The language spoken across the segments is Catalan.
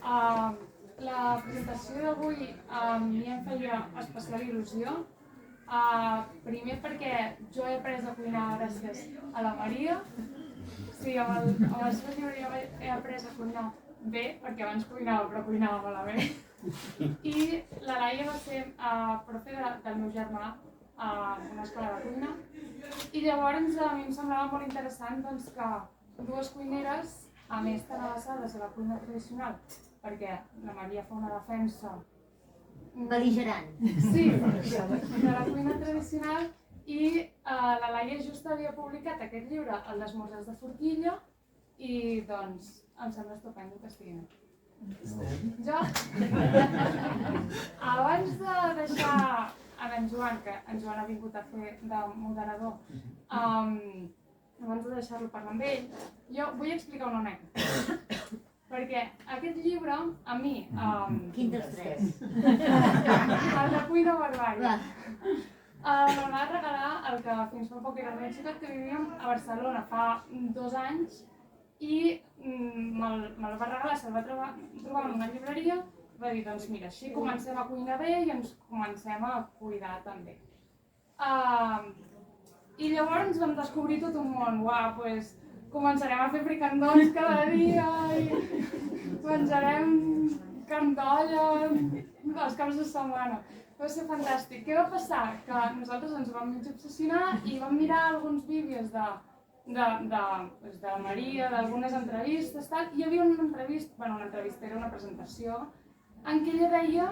La presentació d'avui a mi em feia especial il·lusió. Primer perquè jo he après a cuinar gràcies a la Maria. Sí, amb el seu llibre jo he après a cuinar bé, perquè abans cuinava, però cuinava malament. I la Laia va ser profe del meu germà a una escola de cuina. I llavors a mi em semblava molt interessant que dues cuineres, a més tan avançades a la cuina tradicional, perquè la Maria fa una defensa bel·ligerant. Sí, de la cuina tradicional, i la Laia just havia publicat aquest llibre, El d'esmorzars de forquilla, i doncs em sembla estupendo que estiguin aquí. Jo, abans de deixar en Joan, que en Joan ha vingut a fer de moderador, abans de deixar-lo parlar amb ell, jo vull explicar una anècdota. Perquè aquest llibre, a mi... Quin dels tres? El de Cuina Barbària. Me'l va regalar el que fins fa poc era la meva ciutat, que vivíem a Barcelona fa 2 anys, i me'l va regalar, se'l va trobar en una llibreria, va dir, doncs mira, així comencem a cuinar bé i ens comencem a cuidar també. I llavors vam descobrir tot un món. Doncs començarem a fer fricandons cada dia i menjarem carn d'olla els caps de setmana. Va ser fantàstic. Què va passar? Que nosaltres ens vam mig obsessionar i vam mirar alguns vídeos de Maria, d'algunes entrevistes, i hi havia una entrevista, era una presentació, en què ella deia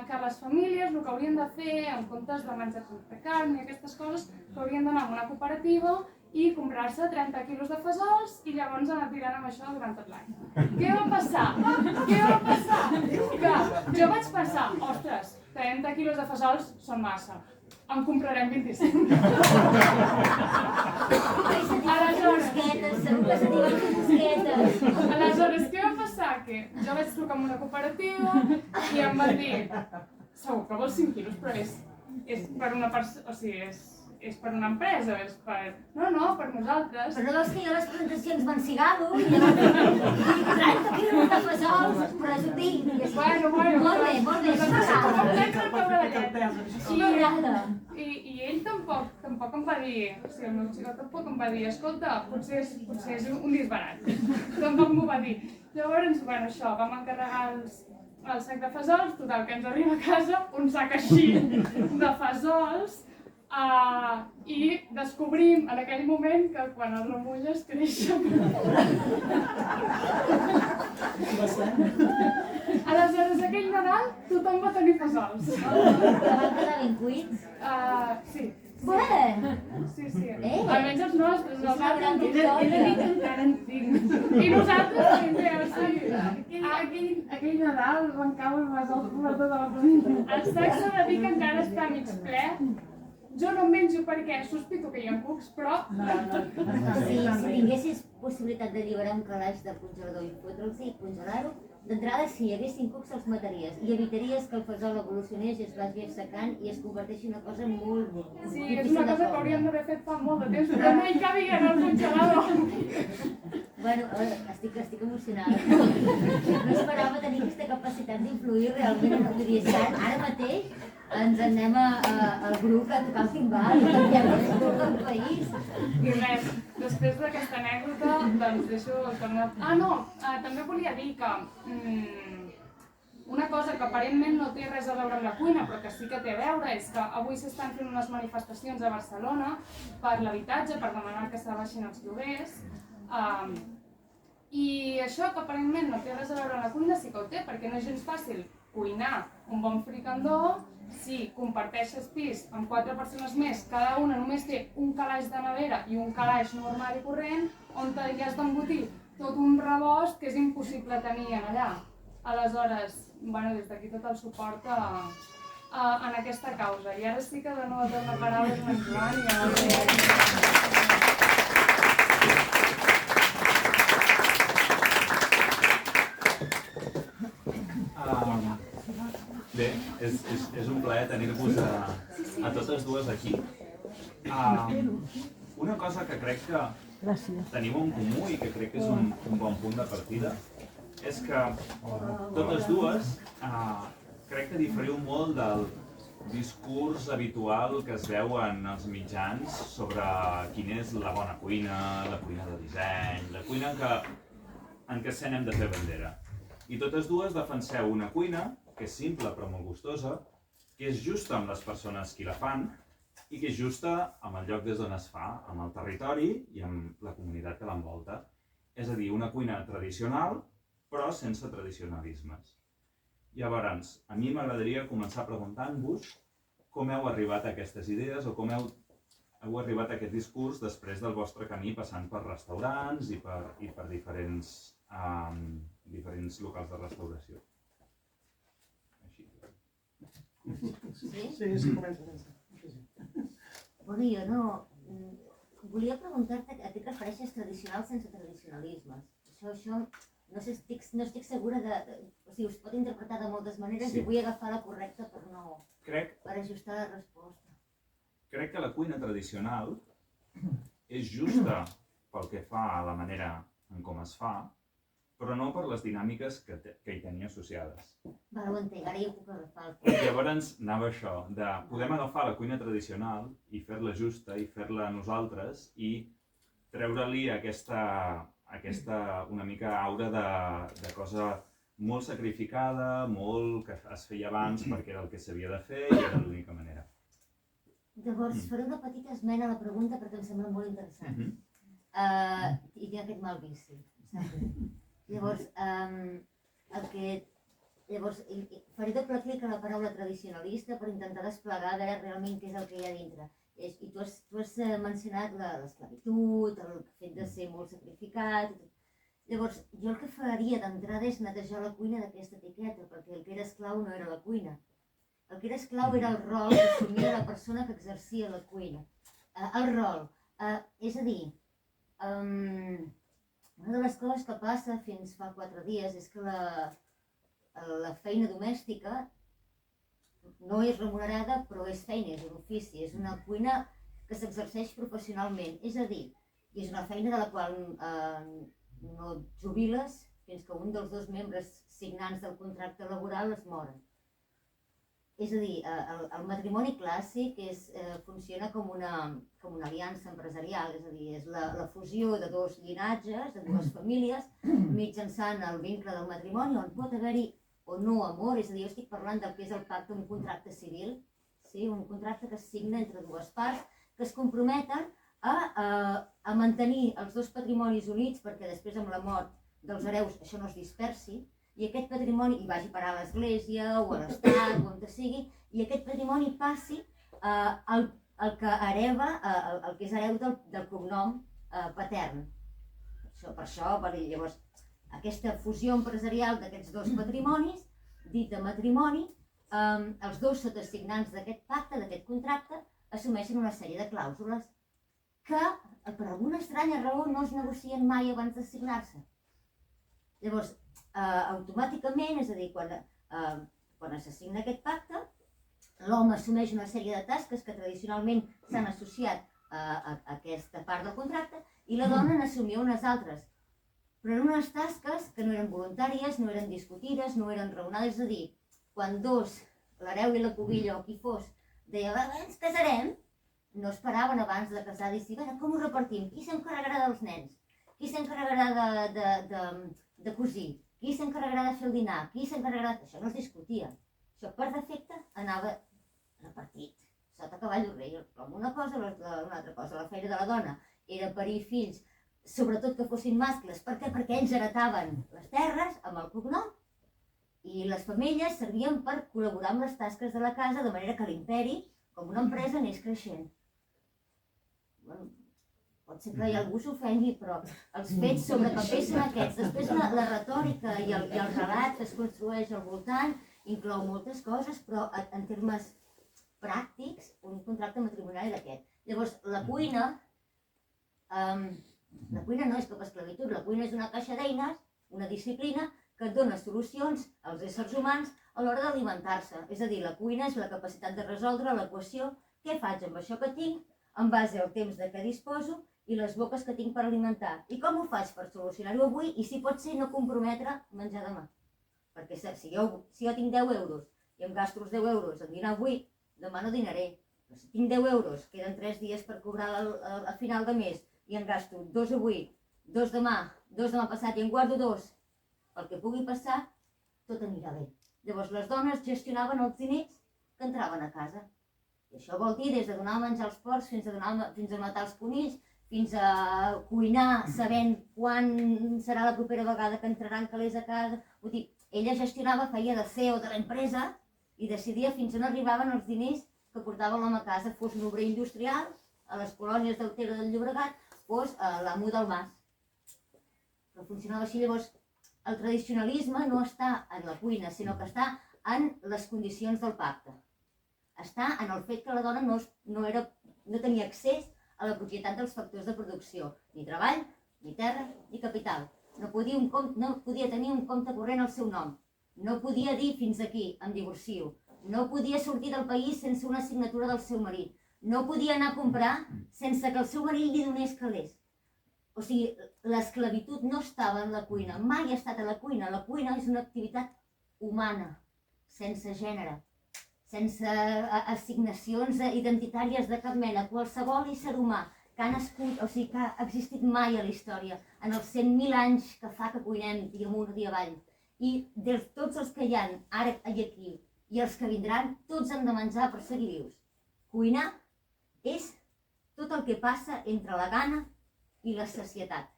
que les famílies el que haurien de fer, en comptes de menjar tanta carn i aquestes coses, que haurien d'anar a una cooperativa i comprar-se 30 quilos de fesols i llavors anar tirant amb això durant tot l'any. Què va passar? Que jo vaig pensar, ostres, 30 quilos de fesols són massa, en comprarem 25. Aleshores, què va passar? Que jo vaig trucar a una cooperativa i em van dir, segur que vols 5 quilos, però és per una persona, o sigui, és per una empresa, és per... No, per nosaltres. Però no veus que jo les presentacions m'han cigado i llavors dic 30 quilos de fesols, però és un dia. Bueno. Molt bé, I ell tampoc em va dir, o sigui, el meu xicot tampoc em va dir, escolta, potser és un disbarat. Tampoc m'ho va dir. Llavors, això, vam encarregar el sac de fesols, total, que ens arriba a casa un sac així de fesols, i descobrim en aquell moment que quan el remulles creixen. Aleshores, aquell Nadal tothom va tenir fesols. Van quedar ben cuits? Sí. Bé! Sí. Almenys els nostres, nosaltres encara en tinc. I nosaltres també, o sigui, aquell Nadal van caure fesols per tota la família. El sac s'ha de dir que encara està mig ple. Jo no en menjo perquè sospito que hi ha cucs, però... Si tinguessis possibilitat d'alliberar un calaix de congelador i fotre'ls i congelar-ho, d'entrada, si hi haguessin cucs, els mataries i evitaries que el fesol evolucionés i es vagi assecant i es converteixi en una cosa molt difícil. Sí, és una cosa que hauríem d'haver fet fa molt de temps, però no hi cabia en el congelador. Bueno, estic emocionada. No esperava tenir aquesta capacitat d'influir realment en el que diria. Ara mateix ens anem al grup a tocar el timbal i canviem tot el país. I res, després d'aquesta anècdota, doncs deixo el tornar... També volia dir que una cosa que aparentment no té res a veure amb la cuina, però que sí que té a veure, és que avui s'estan fent unes manifestacions a Barcelona per l'habitatge, per demanar que s'abaixin els lloguers. I això que aparentment no té res a veure amb la cuina sí que ho té, perquè no és gens fàcil cuinar un bon fricandó si comparteixes pis amb 4 persones més, cada una només té un calaix de nevera i un calaix normal i corrent, on hi has d'embotir tot un rebost que és impossible tenir allà. Aleshores, des d'aquí tot el suport en aquesta causa. I ara sí que de nou dono paraules a en Joan i a la Bé, és un plaer tenir-vos a totes dues aquí. Una cosa que crec que tenim en comú i que crec que és un bon punt de partida és que totes dues crec que diferiu molt del discurs habitual que es veu en els mitjans sobre quina és la bona cuina, la cuina de disseny, la cuina en què se n'hem de fer bandera. I totes dues defenseu una cuina que és simple però molt gustosa, que és justa amb les persones qui la fan i que és justa amb el lloc des d'on es fa, amb el territori i amb la comunitat que l'envolta. És a dir, una cuina tradicional però sense tradicionalismes. Llavors, a mi m'agradaria començar preguntant-vos com heu arribat a aquestes idees o com heu arribat a aquest discurs després del vostre camí passant per restaurants i per diferents locals de restauració. Així. Sí, comença. Bueno, jo no... Volia preguntar-te a què et refereixes tradicional sense tradicionalismes. Això no estic segura de... O sigui, es pot interpretar de moltes maneres i vull agafar la correcta per ajustar la resposta. Crec que la cuina tradicional és justa pel que fa a la manera en com es fa, però no per les dinàmiques que hi tenia associades. Vale, ho entenc, ara ja puc agafar el I llavors anava això, de podem agafar la cuina tradicional i fer-la justa i fer-la nosaltres i treure-li aquesta una mica aura de cosa molt sacrificada, molt que es feia abans perquè era el que s'havia de fer i era l'única manera. Llavors, faré una petita esmena a la pregunta perquè em sembla molt interessant. I tinc aquest mal vici, saps? Llavors, faré doble clic a la paraula tradicionalista per intentar desplegar a veure realment què és el que hi ha dintre. I tu has mencionat l'esclavitud, el fet de ser molt sacrificat... Llavors, jo el que faria d'entrada és netejar la cuina d'aquesta etiqueta, perquè el que era esclau no era la cuina. El que era esclau era el rol que assumia la persona que exercia la cuina. El rol. És a dir, una de les coses que passa fins fa 4 dies és que la feina domèstica no és remunerada, però és feina, és un ofici, és una cuina que s'exerceix professionalment. És a dir, és una feina de la qual no et jubiles fins que un dels 2 membres signants del contracte laboral es moren. És a dir, el matrimoni clàssic funciona com una aliança empresarial, és a dir, és la fusió de 2 llinatges, de 2 famílies, mitjançant el vincle del matrimoni, on pot haver-hi o no amor, és a dir, jo estic parlant del que és el pacte, un contracte civil, un contracte que es signa entre 2 parts, que es comprometen a mantenir els 2 patrimonis units perquè després amb la mort dels hereus això no es dispersi, i aquest patrimoni hi vagi a parar a l'església o a l'estat o on sigui, i aquest patrimoni passi el que hereva, el que és hereu del cognom patern. Per això, llavors, aquesta fusió empresarial d'aquests 2 patrimonis, dit de matrimoni, els 2 sotasignants d'aquest pacte, d'aquest contracte, assumeixen una sèrie de clàusules que, per alguna estranya raó, no es negocien mai abans de signar-se. Llavors, automàticament, és a dir, quan s'assigna aquest pacte, l'home assumeix una sèrie de tasques que tradicionalment s'han associat a aquesta part del contracte i la dona n'assumia unes altres. Però eren unes tasques que no eren voluntàries, no eren discutides, no eren raonades. És a dir, quan 2, l'hereu i la pubilla o qui fos, deia, ens casarem, no esperaven abans de casar i dir, com ho repartim? Qui s'encarregarà dels nens? Qui s'encarregarà de cosir? Qui s'encarregarà de fer el dinar? Qui s'encarregarà... Això no es discutia. Això per defecte anava repartit, sota cavall o rei. Una cosa o una altra cosa. La feina de la dona era parir fills, sobretot que fossin mascles. Per què? Perquè ells heretaven les terres amb el cognom i les femelles servien per col·laborar amb les tasques de la casa, de manera que l'imperi, com una empresa, anés creixent. Pot ser que algú s'ofengui, però els fets sobre paper són aquests. Després la retòrica i el relat que es construeix al voltant inclou moltes coses, però en termes pràctics, un contracte matrimonial era aquest. Llavors, la cuina no és cap esclavitud, la cuina és una caixa d'eines, una disciplina que et dona solucions als éssers humans a l'hora d'alimentar-se. És a dir, la cuina és la capacitat de resoldre l'equació què faig amb això que tinc, en base al temps de què disposo i les boques que tinc per alimentar. I com ho faig per solucionar-ho avui i si pot ser no comprometre menjar demà? Perquè si jo tinc 10 euros i em gasto els 10 euros en dinar avui, demà no dinaré. Però si tinc 10 euros, queden 3 dies per cobrar a final de mes i en gasto 2 avui, 2 demà, 2 demà passat i en guardo 2, el que pugui passar, tot anirà bé. Llavors les dones gestionaven els diners que entraven a casa. I això vol dir des de donar a menjar als porcs fins a matar els conills, fins a cuinar sabent quan serà la propera vegada que entraran calés a casa. Vull dir, ella gestionava, feia de CEO de l'empresa i decidia fins on arribaven els diners que portava l'home a casa, fos un obrer industrial, a les colònies del Ter del Llobregat, fos l'amo del mas. Però funcionava així. Llavors, el tradicionalisme no està en la cuina, sinó que està en les condicions del pacte. Està en el fet que la dona no tenia accés a la propietat dels factors de producció, ni treball, ni terra, ni capital. No podia tenir un compte corrent al seu nom. No podia dir fins aquí, em divorcio. No podia sortir del país sense una signatura del seu marit. No podia anar a comprar sense que el seu marit li donés calés. O sigui, l'esclavitud no estava en la cuina, mai ha estat a la cuina. La cuina és una activitat humana, sense gènere, sense assignacions identitàries de cap mena. Qualsevol ésser humà que ha nascut, o sigui, que ha existit mai a la història, en els 100.000 anys que fa que cuinem dia amunt o dia avall. I de tots els que hi ha ara i aquí i els que vindran, tots han de menjar per seguir vius. Cuinar és tot el que passa entre la gana i la sacietat.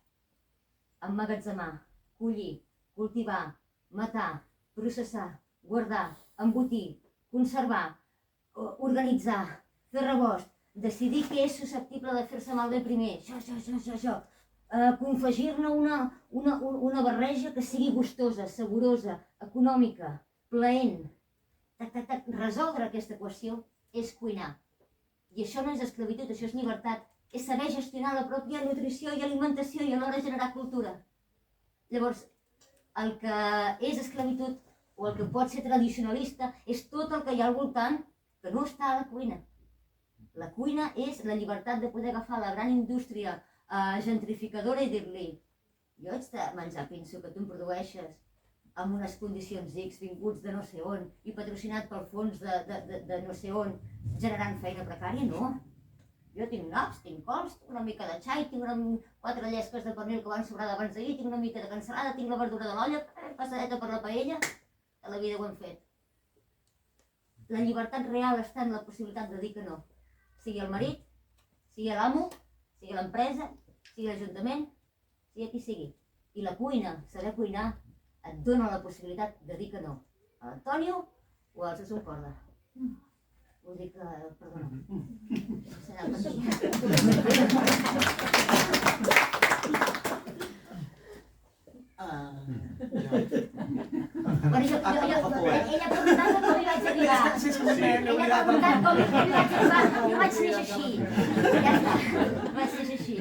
Emmagatzemar, collir, cultivar, matar, processar, guardar, embotir, conservar, organitzar, fer rebost, decidir què és susceptible de fer-se malbé primer, això. Confegir-ne una barreja que sigui gustosa, saborosa, econòmica, plaent. Resoldre aquesta equació és cuinar. I això no és esclavitud, això és llibertat. És saber gestionar la pròpia nutrició i alimentació i alhora generar cultura. Llavors, el que és esclavitud o el que pot ser tradicionalista és tot el que hi ha al voltant que no està a la cuina. La cuina és la llibertat de poder agafar la gran indústria gentrificadora i dir-li: jo haig de menjar pinso que tu em produeixes amb unes condicions X, vinguts de no sé on i patrocinat pel fons de no sé on, generant feina precària, no. Jo tinc naps, tinc cols, tinc una mica de xai, tinc 4 llesques de pernil que van sobrar d'abans d'ahir, tinc una mica de cansalada, tinc la verdura de l'olla, passadeta per la paella, a la vida ho hem fet. La llibertat real està en la possibilitat de dir que no. Sigui el marit, sigui l'amo, sigui l'empresa, sigui l'Ajuntament, sigui qui sigui. I la cuina, saber cuinar, et dona la possibilitat de dir que no a l'Antonio o al Susun Corda. Vull dir que, perdona, serà el ella preguntava com hi vaig arribar. Ella preguntava com hi vaig arribar. Jo vaig néixer així. Ja està, vaig néixer així.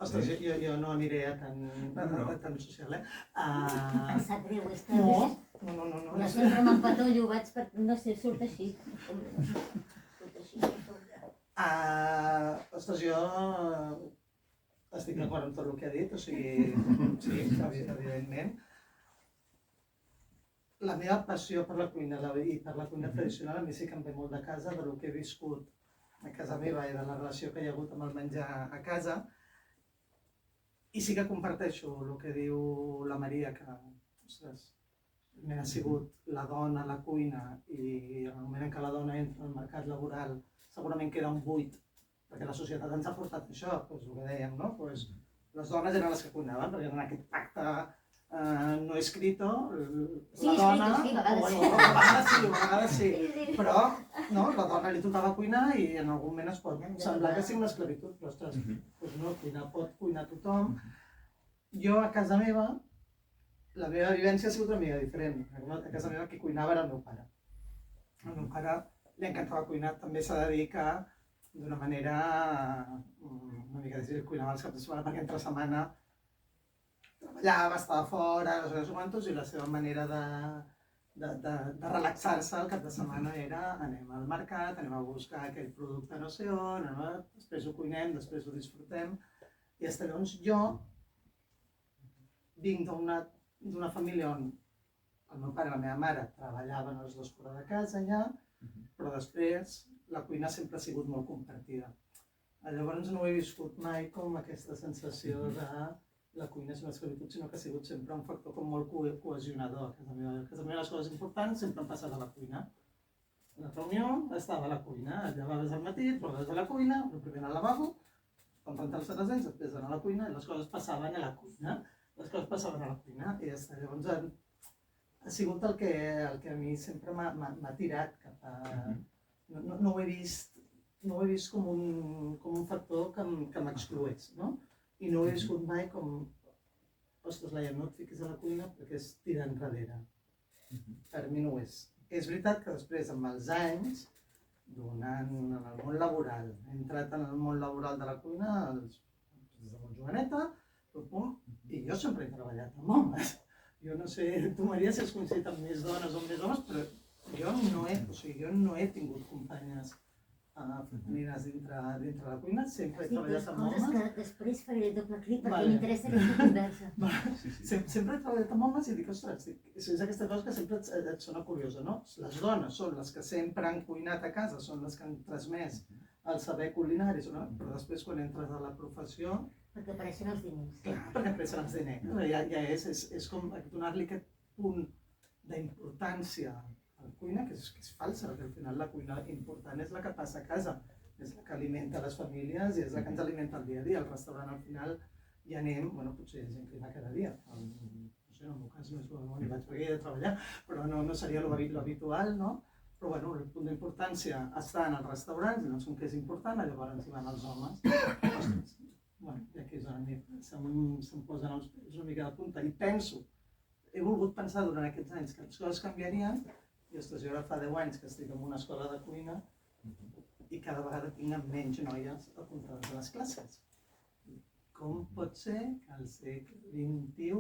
Ostres, jo no aniré a tan social, Em sap greu, és que... No. Però sempre m'empatollo, vaig per... no sé, surt així. Ostres, jo estic d'acord amb tot el que ha dit, o sigui, sí, evidentment. La meva passió per la cuina i per la cuina tradicional a mi sí que em ve molt de casa, del que he viscut a casa meva i de la relació que hi ha hagut amb el menjar a casa. I sí que comparteixo el que diu la Maria, que, ostres, ha sigut la dona a la cuina i en el moment en què la dona entra al mercat laboral segurament queda un buit, perquè la societat ens ha portat això, doncs el que dèiem, no? Les dones eren les que cuinaven, perquè en aquest pacte no escrito, la dona... Sí, a vegades sí, però la dona li tocava cuinar i en algun moment es pot semblar que sigui una esclavitud, però ostres, no, cuinar pot cuinar tothom. Jo a casa meva, la meva vivència ha sigut una mica diferent. A casa meva qui cuinava era el meu pare. Al meu pare li encantava cuinar, també s'ha de dir que d'una manera una mica difícil cuinava els caps de setmana perquè entre setmana treballava, estava fora, no sé quantos, i la seva manera de relaxar-se el cap de setmana era anem al mercat, anem a buscar aquell producte no sé on, després ho cuinem, després ho disfrutem. I fins llavors jo vinc d'una família on el meu pare i la meva mare treballaven els dos fora de casa ja, però després la cuina sempre ha sigut molt compartida. Llavors no he viscut mai com aquesta sensació de la cuina és una esclavitud, sinó que ha sigut sempre un factor com molt cohesionador. A casa meva les coses importants sempre han passat a la cuina. La reunió estava a la cuina, et llevaves al matí, et portaves a la cuina, primer al lavabo, quan rentar els serrasens, després anar a la cuina, i les coses passaven a la cuina. Les coses passaven a la cuina i ja està. Llavors ha sigut el que a mi sempre m'ha tirat cap a... No ho he vist com un factor que m'excloés, no? I no he viscut mai com, ostres, Laia, no et fiquis a la cuina perquè és tirar enrere. Per mi no ho és. És veritat que després, amb els anys, donant en el món laboral, he entrat en el món laboral de la cuina des de molt joveneta, i jo sempre he treballat amb homes. Jo no sé, tu, Maria, si has coincidit amb més dones o més homes, però jo no he tingut companyes femenines dintre la cuina, sempre he treballat amb homes. Coses que després faré doble clic perquè m'interessa aquesta conversa. Sempre he treballat amb homes i dic, ostres, és aquesta cosa que sempre et sona curiosa, no? Les dones són les que sempre han cuinat a casa, són les que han transmès el saber culinari, però després quan entres a la professió... Perquè apareixen els diners. Clar, perquè apareixen els diners. Ja és com donar-li aquest punt d'importància la cuina, que és falsa, perquè al final la cuina important és la que passa a casa, és la que alimenta les famílies i és la que ens alimenta el dia a dia. Al restaurant al final ja anem, bueno, potser hi ha gent que hi va cada dia, no sé, en el meu cas no és bo, hi vaig perquè he de treballar, però no seria l'habitual, no? Però bueno, el punt d'importància està en els restaurants, i no són que és important, llavors hi van els homes. Ostres, bueno, i aquí és on se'm posen els peus una mica de punta, i penso, he volgut pensar durant aquests anys que les coses canviarien. I ostres, jo ara fa 10 anys que estic en una escola de cuina i cada vegada tinc menys noies apuntades a les classes. Com pot ser que al segle XXI,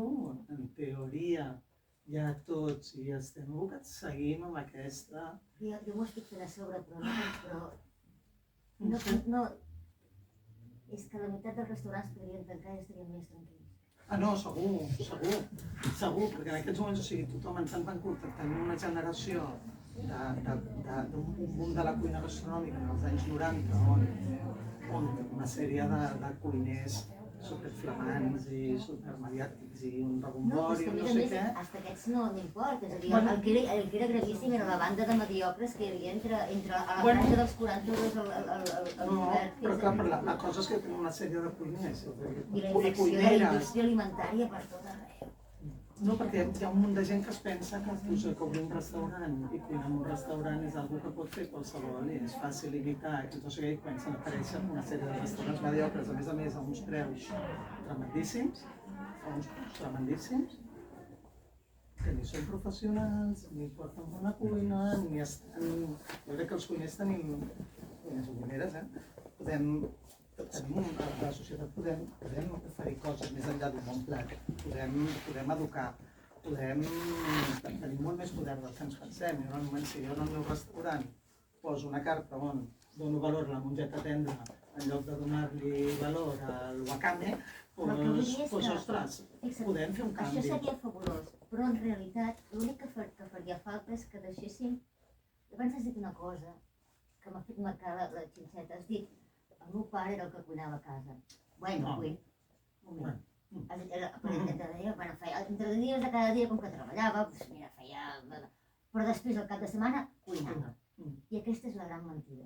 en teoria, ja tots hi estem abocats, seguim amb aquesta... Jo m'ho estic fent a sobre, però no... És que la meitat dels restaurants podrien tancar i estarien més tranquils. No, segur, perquè en aquests moments, o sigui, tothom en tant curt, tenim una generació d'un boom de la cuina gastronòmica en els anys 90, on una sèrie de cuiners superflamants i supermediàtics i un rebombori, no sé què... Hasta aquests no importa, és a dir, el que era gravíssim era la banda de mediocres que hi havia entre a la franja dels 40 euros al govern. Però clar, la cosa és que tenim una sèrie de cuiners i la infecció de la indústria alimentària per tot arreu. No, perquè hi ha un munt de gent que es pensa que obrir un restaurant i cuinar en un restaurant és una que pot fer qualsevol i és fàcil imitar, que no sé què, i comencen a aparèixer una sèrie de restaurants mediocres, a més, a uns preus tremendíssims, que ni són professionals, ni porten bona cuina, ni estan... Jo crec que els cuiners tenim, cuiners o cuineres, la societat podem oferir coses més enllà d'un bon plat, podem educar, tenim molt més poder del que ens pensem. Si jo en el meu restaurant poso una carta on dono valor a la mongeta tendra en lloc de donar-li valor al wakame, doncs, ostres, podem fer un canvi. Això seria fabulós, però en realitat l'únic que faria falta és que deixéssim... Abans has dit una cosa que m'ha fet marcar la xinxeta, has dit el meu pare era el que cuinava a casa. Bueno, un moment. Entre dies de cada dia, com que treballava, doncs mira, feia... Però després, al cap de setmana, cuinava. I aquesta és la gran mentida.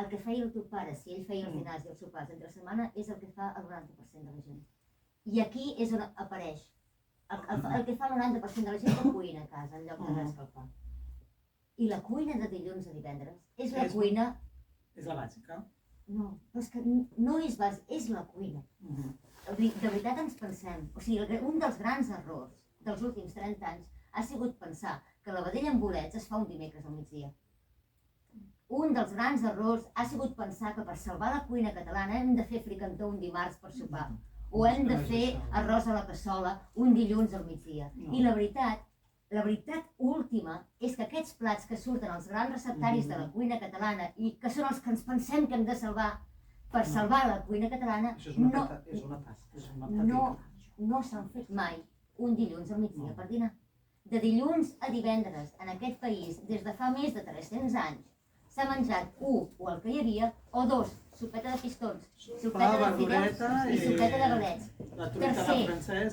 El que feia el teu pare, si ell feia els dinars i els sopars entre setmana, és el que fa el 90% de la gent. I aquí és on apareix. El que fa el 90% de la gent que cuina a casa, en lloc d'anar a escalfar. I la cuina de dilluns a divendres és la cuina... És la bàsica. No, però és que no és bàsic, és la cuina. De veritat ens pensem, o sigui, un dels grans errors dels últims 30 anys ha sigut pensar que la vedella amb bolets es fa un dimecres al migdia. Un dels grans errors ha sigut pensar que per salvar la cuina catalana hem de fer fricantó un dimarts per sopar, o hem de fer arròs a la cassola un dilluns al migdia. I la veritat la veritat última és que aquests plats que surten als grans receptaris de la cuina catalana i que són els que ens pensem que hem de salvar per salvar la cuina catalana, no s'han fet mai un dilluns al migdia per dinar. De dilluns a divendres en aquest país, des de fa més de 300 anys, s'ha menjat o el que hi havia, o dos, sopeta de pistons, sopeta de fideus i sopeta de galets. Tercer,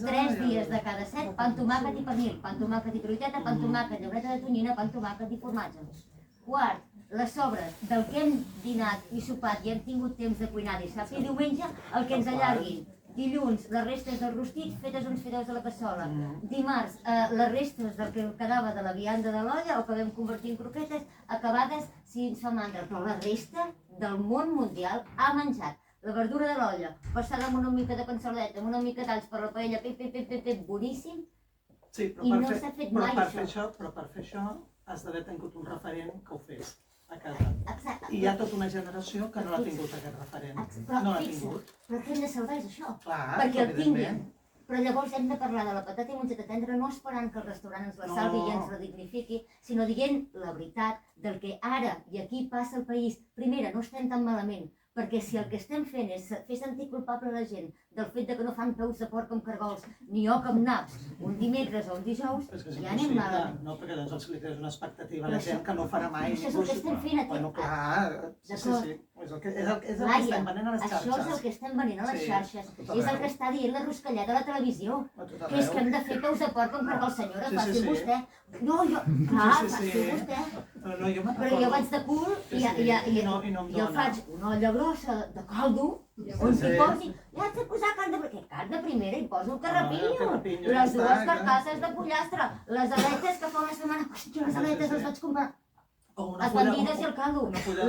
3 dies de cada 7, pa amb tomàquet i pernil, pa amb tomàquet i truiteta, pa amb tomàquet, llaureta de tonyina, pa amb tomàquet i formatge. Quart, les sobres del que hem dinat i sopat i hem tingut temps de cuinar dissabte i diumenge, el que ens allarguin. Dilluns, les restes del rostit fetes uns fideus a la cassola. Dimarts, les restes del que quedava de la vianda de l'olla o que vam convertir en croquetes, acabades si ens fa mandra. Però la resta del món mundial ha menjat la verdura de l'olla, passada amb una mica de cansaleta, amb una mica d'alls per la paella, boníssim, i no s'ha fet mai això. Però per fer això has d'haver tingut un referent que ho fes a casa. Exacte. I hi ha tota una generació que no l'ha tingut aquest referent. Però No l'ha fixa't, tingut. però el que hem de salvar és això, Clar, perquè el tinguin. evidentment. Però llavors hem de parlar de la patata i mongeta tendra no esperant que el restaurant ens la salvi i ens la dignifiqui, sinó dient la veritat del que ara i aquí passa al país. Primera, no estem tan malament, perquè si el que estem fent és fer sentir culpable la gent del fet de que no fan peus de porc amb cargols ni oc amb naps un dimecres o un dijous, És que és ja anem malament. No, perquè doncs els li crees una expectativa a la gent que no farà mai. Això és el que estem fent aquí. Bueno, clar, sí. És el que estem venent a les xarxes. Això és el que estem venent a les xarxes. És el que està dient la Ruscalleda a la televisió. Que és que hem de fer peus de porc amb cargols, senyora, faci vostè. No, jo, clar, faci vostè. Però jo vaig de cul i jo faig una olla grossa de caldo on s'hi posi, ja haig de posar carn de primera i poso el carrapinyo, les dues carcasses de pollastre, les aletes que fa una setmana, jo les aletes les vaig comprar, les bandides i el caldo, les fulles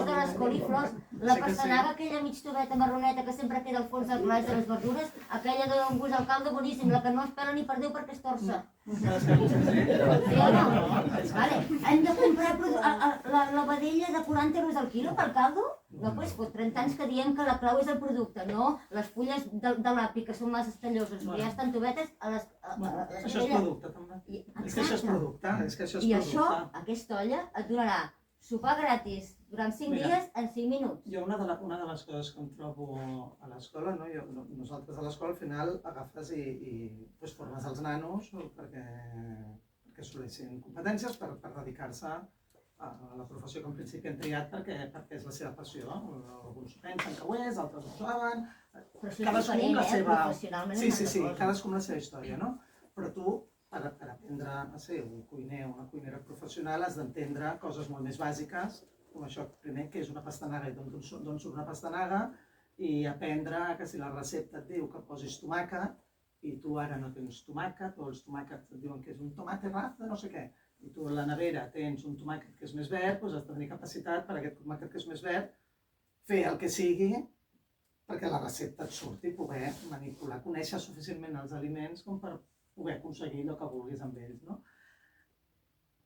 de les coliflors, la pastanaga aquella mig tubeta marroneta que sempre queda al fons del calaix de les verdures, aquella de un gust al caldo boníssim, la que no es pela ni per Déu perquè es torça. Sí o no? Vale. Hem de comprar la vedella de 40 euros al quilo pel caldo? No, doncs fot 30 anys que diem que la clau és el producte, no les fulles de l'api que són massa estalloses, o ja estan tubetes a les... Això és producte, també. És que això és producte, I això, aquesta olla, et donarà sopar gratis durant 5 dies en 5 minuts. Jo una de les coses que em trobo a l'escola, nosaltres a l'escola al final agafes i formes els nanos perquè assoleixin competències per dedicar-se a la professió que en principi han triat perquè és la seva passió. Alguns pensen que ho és, altres ho saben, cadascú amb la seva... Sí, cadascú amb la seva història, no? Però tu, per aprendre a ser un cuiner o una cuinera professional, has d'entendre coses molt més bàsiques, com això, primer, que és una pastanaga i d'on surt una pastanaga, i aprendre que si la recepta et diu que posis tomàquet, i tu ara no tens tomàquet, o els tomàquets et diuen que és un tomate ras de no sé què, i tu a la nevera tens un tomàquet que és més verd, doncs has de tenir capacitat per aquest tomàquet que és més verd, fer el que sigui perquè la recepta et surti, poder manipular, conèixer suficientment els aliments com per poder aconseguir el que vulguis amb ells, no?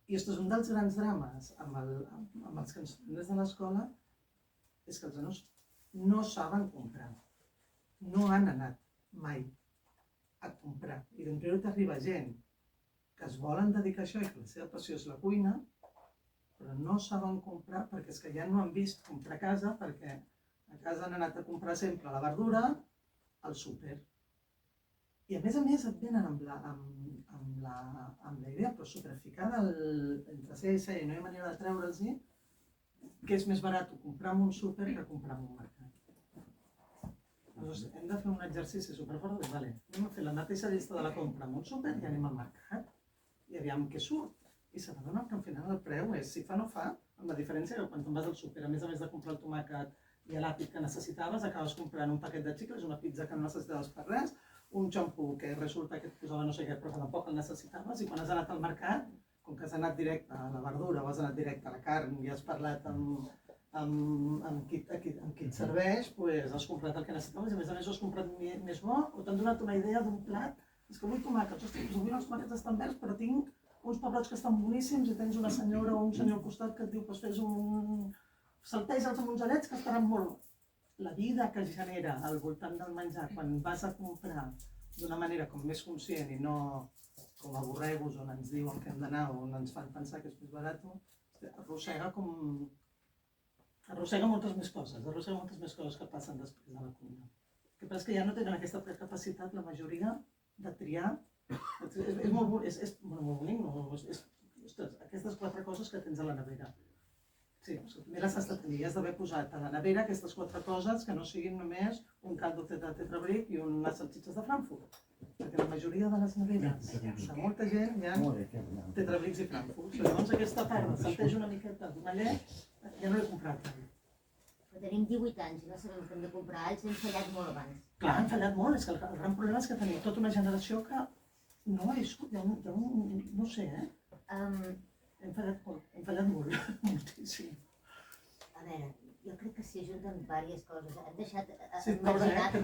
I aquest és un dels grans drames amb els que ens fem des de l'escola, és que els nanos no saben comprar, no han anat mai a comprar, i d'entre t'arriba gent que es volen dedicar a això i que la seva passió és la cuina, però no saben comprar perquè és que ja no han vist comprar a casa, perquè a casa han anat a comprar sempre la verdura al súper. I a més et venen amb la idea però superficada entre C i C i no hi ha manera de treure'ls-hi que és més barat comprar en un súper que comprar en un mercat. Doncs hem de fer un exercici superfort de dir, anem a fer la mateixa llista de la compra en un súper i anem al mercat i aviam què surt. I s'adonen que al final el preu és si fa o no fa, amb la diferència que quan te'n vas al súper, a més de comprar el tomàquet i l'àpid que necessitaves, acabes comprant un paquet de xicles, una pizza que no necessitaves per res, un xampú que resulta que et posava no sé què, però que tampoc el necessitaves, i quan has anat al mercat, com que has anat directe a la verdura o has anat directe a la carn i has parlat amb qui et serveix, doncs has comprat el que necessitaves i a més ho has comprat més bo o t'han donat una idea d'un plat. És que vull tomàquets, ostres, avui els tomàquets estan verds, però tinc uns pebrots que estan boníssims i tens una senyora o un senyor al costat que et diu que fes un... salteja'ls amb uns allets que estaran molt... La vida que genera al voltant del menjar quan vas a comprar d'una manera com més conscient i no com a borregos on ens diuen que hem d'anar o on ens fan pensar que és més barat, arrossega moltes més coses que passen després de la cuina. El que passa és que ja no tenen aquesta capacitat, la majoria, de triar. És molt bonic, ostres, aquestes 4 coses que tens a la nevera. Sí, me les has de tenir, has d'haver posat a la nevera aquestes 4 coses que no siguin només un caldo de tetrabric i unes salsitxes de Frankfurt. Perquè la majoria de les neveres de molta gent hi ha tetrabrics i Frankfurt. Llavors aquesta part de salteja una miqueta d'una llet, ja no l'he comprat. Però tenim 18 anys i no sabem que hem de comprar alls, hem fallat molt abans. Clar, han fallat molt, és que el gran problema és que tenim tota una generació que no ha viscut, no sé, hem fallat molt, moltíssim. A veure, jo crec que s'hi ajunten diverses coses. Hem deixat Sí, pobre, imaginat... Estem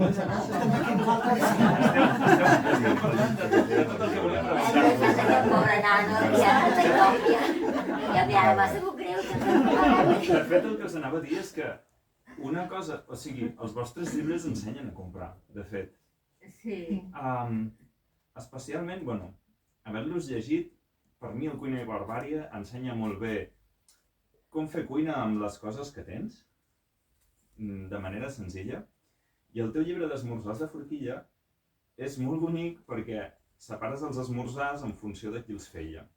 parlant de tot el que volem Hem rebaixar. deixat aquest pobre nano, ja m'ha sabut greu. De fet, el que us anava a dir és que una cosa, o sigui, els vostres llibres ensenyen a comprar, de fet. Sí. Especialment, bueno, haver-los llegit, per mi el Cuina i Barbària ensenya molt bé com fer cuina amb les coses que tens, de manera senzilla. I el teu llibre d'esmorzars de forquilla és molt bonic perquè separes els esmorzars en funció de qui els feia.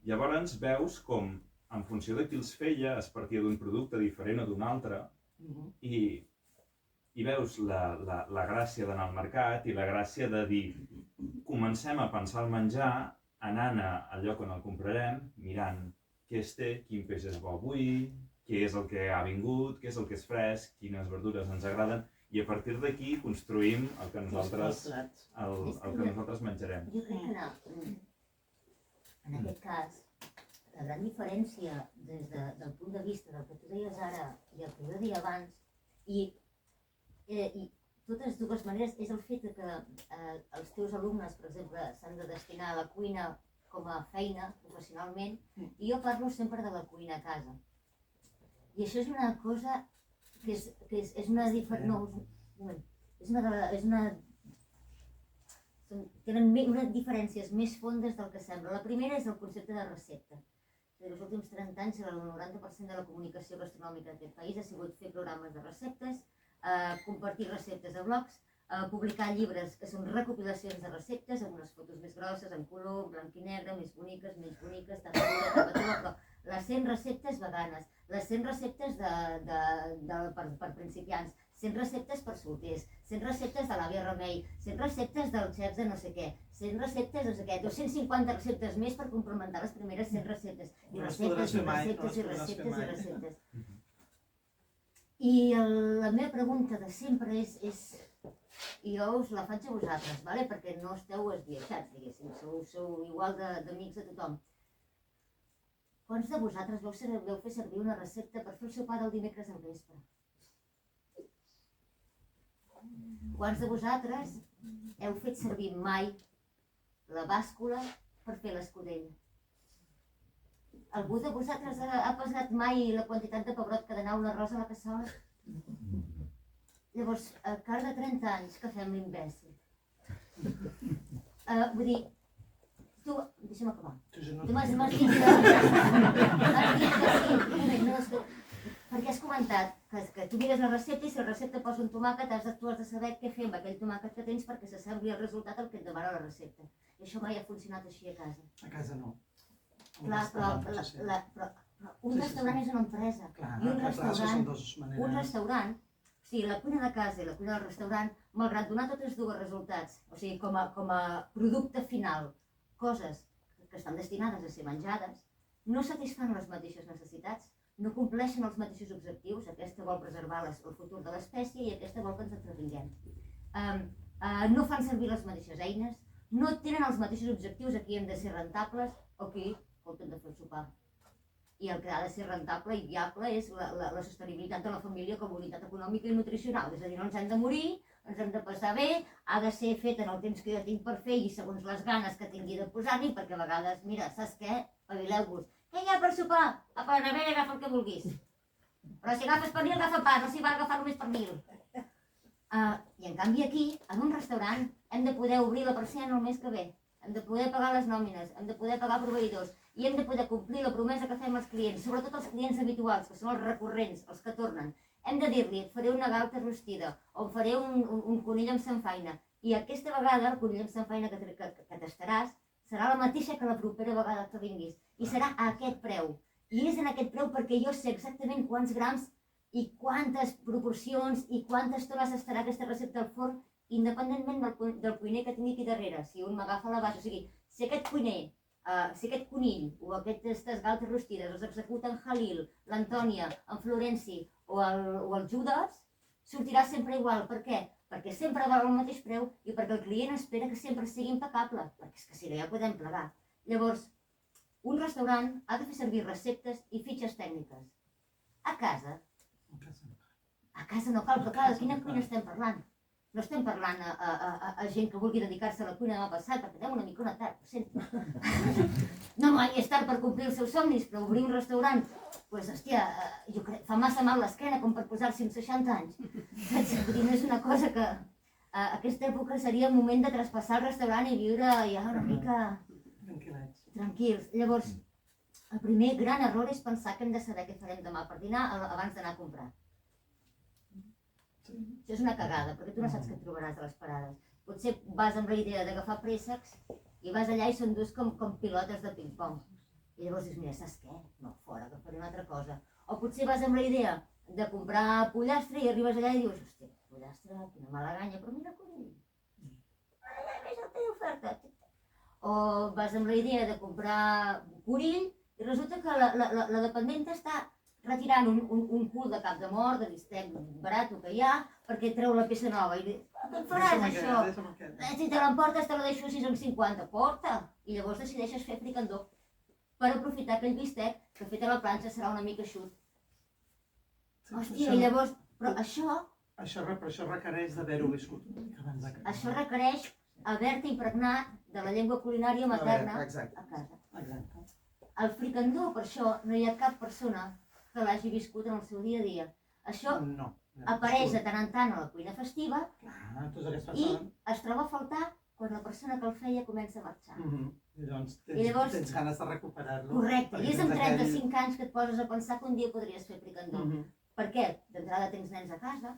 Llavors veus com, en funció de qui els feia, es partia d'un producte diferent o d'un altre, i veus la gràcia d'anar al mercat i la gràcia de dir comencem a pensar el menjar anant al lloc on el comprarem, mirant què es té, quin peix és bo avui, què és el que ha vingut, què és el que és fresc, quines verdures ens agraden, i a partir d'aquí construïm el que nosaltres menjarem. Jo crec que en aquest cas, la gran diferència des del punt de vista del que tu deies ara i el que jo deia abans, i totes dues maneres, és el fet que els teus alumnes, per exemple, s'han de destinar a la cuina com a feina, professionalment, i jo parlo sempre de la cuina a casa. I això és una cosa que és una diferència... Tenen unes diferències més fondes del que sembla. La primera és el concepte de recepta. Els últims 30 anys el 90% de la comunicació gastronòmica d'aquest país ha sigut fer programes de receptes, compartir receptes a blogs, publicar llibres que són recopilacions de receptes amb unes fotos més grosses, en color, blanc i negre, més boniques, menys boniques, però les 100 receptes veganes, les 100 receptes per principiants, 100 receptes per solters, 100 receptes de l'àvia Remei, 100 receptes dels xefs de no sé què, 100 receptes no sé què, 250 receptes més per complementar les primeres 100 receptes. I receptes, i receptes, i receptes, i receptes. I la meva pregunta de sempre és i jo us la faig a vosaltres, vale? Perquè no esteu esbiaixats, diguéssim, sou igual d'amics de tothom. Quants de vosaltres vau fer servir una recepta per fer el sopar del dimecres al vespre? Quants de vosaltres heu fet servir mai la bàscula per fer l'escudella? Algú de vosaltres ha pesat mai la quantitat de pebrot que ha d'anar un arròs a la cassola? Llavors, a cara de 30 anys que fem l'imbècil. Vull dir, tu... Deixa'm acabar. Tu m'has dit que sí, perquè has comentat que tu mires la recepta i si la recepta posa un tomàquet has de saber què fer amb aquell tomàquet que tens perquè s'assembli al resultat al que et demana la recepta. I això mai ha funcionat així a casa. A casa no. Clar, però un restaurant és una empresa. I un restaurant, o sigui, la cuina de casa i la cuina del restaurant, malgrat donar totes dues resultats, o sigui, com a producte final, coses que estan destinades a ser menjades, no satisfan les mateixes necessitats, no compleixen els mateixos objectius, aquesta vol preservar el futur de l'espècie i aquesta vol que ens entretinguem. No fan servir les mateixes eines, no tenen els mateixos objectius, aquí hem de ser rentables, o aquí hem de fer el sopar. I el que ha de ser rentable i viable és la sostenibilitat de la família com a unitat econòmica i nutricional. És a dir, no ens hem de morir, ens hem de passar bé, ha de ser fet en el temps que jo tinc per fer i segons les ganes que tingui de posar-hi, perquè a vegades, mira, saps què? Espavileu-vos. Què hi ha per sopar? A la nevera agafa el que vulguis. Però si agafes pernil, agafa pa, no s'hi va agafar només pernil. I en canvi aquí, en un restaurant, hem de poder obrir la persiana el mes que ve, hem de poder pagar les nòmines, hem de poder pagar proveïdors i hem de poder complir la promesa que fem als clients, sobretot els clients habituals, que són els recurrents, els que tornen. Hem de dir-li, et faré una galta rostida o em faré un conill amb samfaina. I aquesta vegada el conill amb samfaina que tastaràs serà la mateixa que la propera vegada que vinguis i serà a aquest preu. I és en aquest preu perquè jo sé exactament quants grams i quantes proporcions i quantes estones estarà aquesta recepta al forn, independentment del cuiner que tingui aquí darrere. Si un m'agafa la base, o sigui, si aquest cuiner, si aquest conill o aquestes galtes rostides els executa en Halil, l'Antònia, en Florenci o el Judas, sortirà sempre igual. Per què? Perquè sempre val el mateix preu i perquè el client espera que sempre sigui impecable, perquè és que si no ja podem plegar. Llavors, un restaurant ha de fer servir receptes i fitxes tècniques. A casa no cal, però clar, de quina cuina estem parlant? No estem parlant a gent que vulgui dedicar-se a la cuina demà passat, perquè tenim una micona tard, ho sento. No mai és tard per complir els seus somnis, però obrir un restaurant, doncs, hòstia, jo crec, fa massa mal l'esquena com per posar-s'hi amb 60 anys. Saps? Vull dir, no és una cosa que... A aquesta època seria el moment de traspassar el restaurant i viure ja una mica... tranquils. Llavors, el primer gran error és pensar que hem de saber què farem demà per dinar abans d'anar a comprar. Això és una cagada, perquè tu no saps què et trobaràs a les parades. Potser vas amb la idea d'agafar préssecs i vas allà i són durs com pilotes de ping-pong. I llavors dius, mira, saps què? No, fora, que faré una altra cosa. O potser vas amb la idea de comprar pollastre i arribes allà i dius, hòstia, pollastre, quina mala ganya, però mira conill. És el que hi oferta. O vas amb la idea de comprar conill i resulta que la dependenta està retirant un cul de cap de mort, de bistec barat que hi ha, perquè treu la peça nova. I què en faràs, això? Si te l'emportes, te la deixo a 6,50. Porta! I llavors decideixes fer fricandó per aprofitar aquell bistec que fet a la planxa serà una mica eixut. Hòstia, i llavors... Però això... Això requereix d'haver-ho viscut abans de casa. Això requereix haver-te impregnat de la llengua culinària materna a casa. Exacte. El fricandó, per això, no hi ha cap persona que l'hagi viscut en el seu dia a dia. Això apareix de tant en tant a la cuina festiva i es troba a faltar quan la persona que el feia comença a marxar. I llavors tens ganes de recuperar-lo. Correcte, i és amb 35 anys que et poses a pensar que un dia podries fer fricandó. Per què? D'entrada tens nens a casa,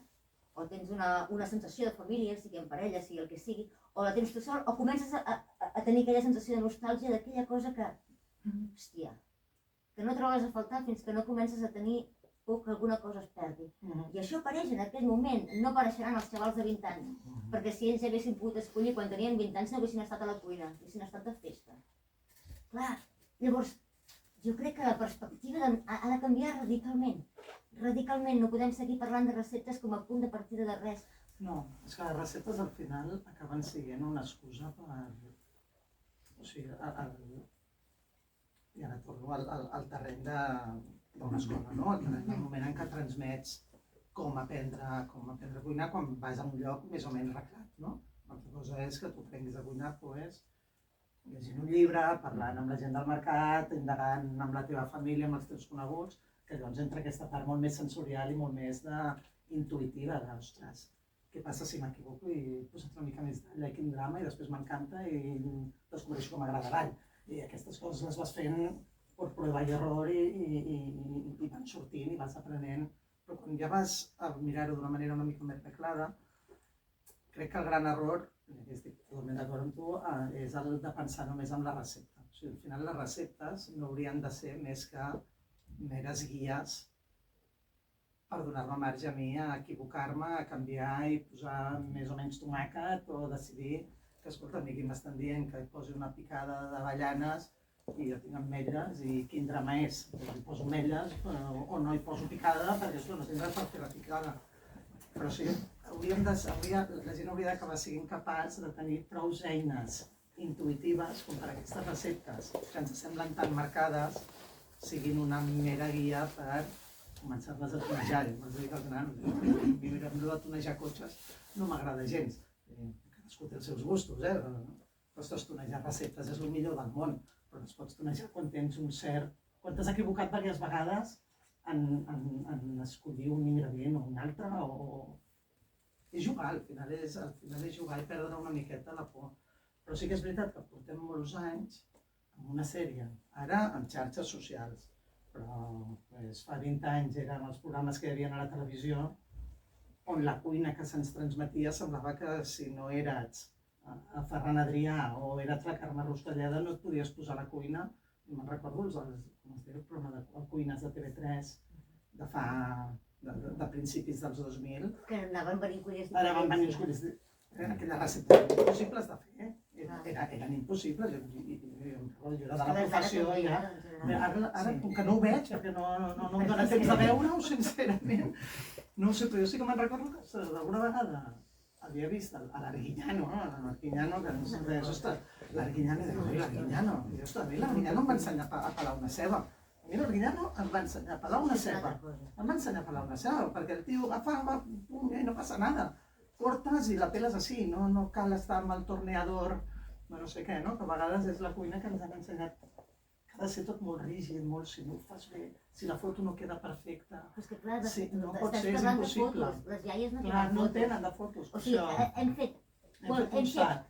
o tens una sensació de família, sigui en parella, sigui el que sigui, o la tens tu sol, o comences a tenir aquella sensació de nostàlgia d'aquella cosa que, hòstia, que no trobes a faltar fins que no comences a tenir por que alguna cosa es perdi. I això apareix en aquell moment, no apareixeran els xavals de 20 anys, perquè si ells haguessin pogut escollir quan tenien 20 anys no haguessin estat a la cuina, haguessin estat de festa. Clar, llavors, jo crec que la perspectiva ha de canviar radicalment. Radicalment, no podem seguir parlant de receptes com a punt de partida de res. No, és que les receptes al final acaben sent una excusa per... O sigui, i ara torno al terreny d'una escola, no? Al terreny del moment en què transmets com aprendre a cuinar quan vas a un lloc més o menys reglat, no? L'altra cosa és que tu aprenguis a cuinar, doncs, llegint un llibre, parlant amb la gent del mercat, indagant amb la teva família, amb els teus coneguts, que llavors entra aquesta part molt més sensorial i molt més intuïtiva d'ostres, què passa si m'equivoco i he posat una mica més d'all, quin drama, i després m'encanta i descobreixo que m'agrada l'all. I aquestes coses les vas fent per prova i error i van sortint i vas aprenent. Però quan ja vas a mirar-ho d'una manera una mica més reglada, crec que el gran error, i estic totalment d'acord amb tu, és el de pensar només en la recepta. O sigui, al final les receptes no haurien de ser més que meres guies per donar-me marge a mi a equivocar-me, a canviar i posar més o menys tomàquet o decidir que, escolta, a mi aquí m'estan dient que hi posi una picada d'avellanes i jo tinc ametlles i quin drama és, hi poso ametlles o no hi poso picada perquè no tindràs per fer la picada. Però sí, la gent hauria d'acabar sent capaç de tenir prou eines intuïtives com per aquestes receptes que ens semblen tan marcades siguin una mera guia per començar-les a tonejar. M'has dit que al final, mirant-lo de tonejar cotxes no m'agrada gens. Cadascú té els seus gustos, però tonejar receptes és el millor del món, però no es pots tonejar quan tens un cert... Quan t'has equivocat diverses vegades en escollir un ingredient o un altre, és jugar, al final és jugar i perdre una miqueta la por. Però sí que és veritat que portem molts anys amb una sèrie, ara amb xarxes socials, però fa 20 anys eren els programes que hi havia a la televisió on la cuina que se'ns transmetia semblava que si no eres a Ferran Adrià o eres la Carme Rostelleda no et podies posar a la cuina. Me'n recordo el programa de cuines de TV3 de principis dels 2000. Que anaven venint cuiners Ara van venir els cuiners, aquelles receptes impossibles de fer, eren impossibles. Jo era de la professió i ara com que no ho veig, perquè no em dóna temps de veure-ho, sincerament. No ho sé, però jo sí que me'n recordo que alguna vegada havia vist l'Arguiñano, que ens deia, ostres, l'Arguiñano, i l'Arguiñano em va ensenyar a pelar una ceba. A mi l'Arguiñano em va ensenyar a pelar una ceba. Em va ensenyar a pelar una ceba, perquè el tio agafava, pum, i no passa nada. Cortes i la peles així, no cal estar amb el torneador, no sé què, no? Que a vegades és la cuina que ens han ensenyat que ha de ser tot molt rígid, molt, si no ho fas bé, si la foto no queda perfecta. Però és que clar, No pot estàs ser, és parlant de impossible. fotos, les iaies no Clar, tenen no fotos. tenen de fotos. O sigui, hem fet un salt.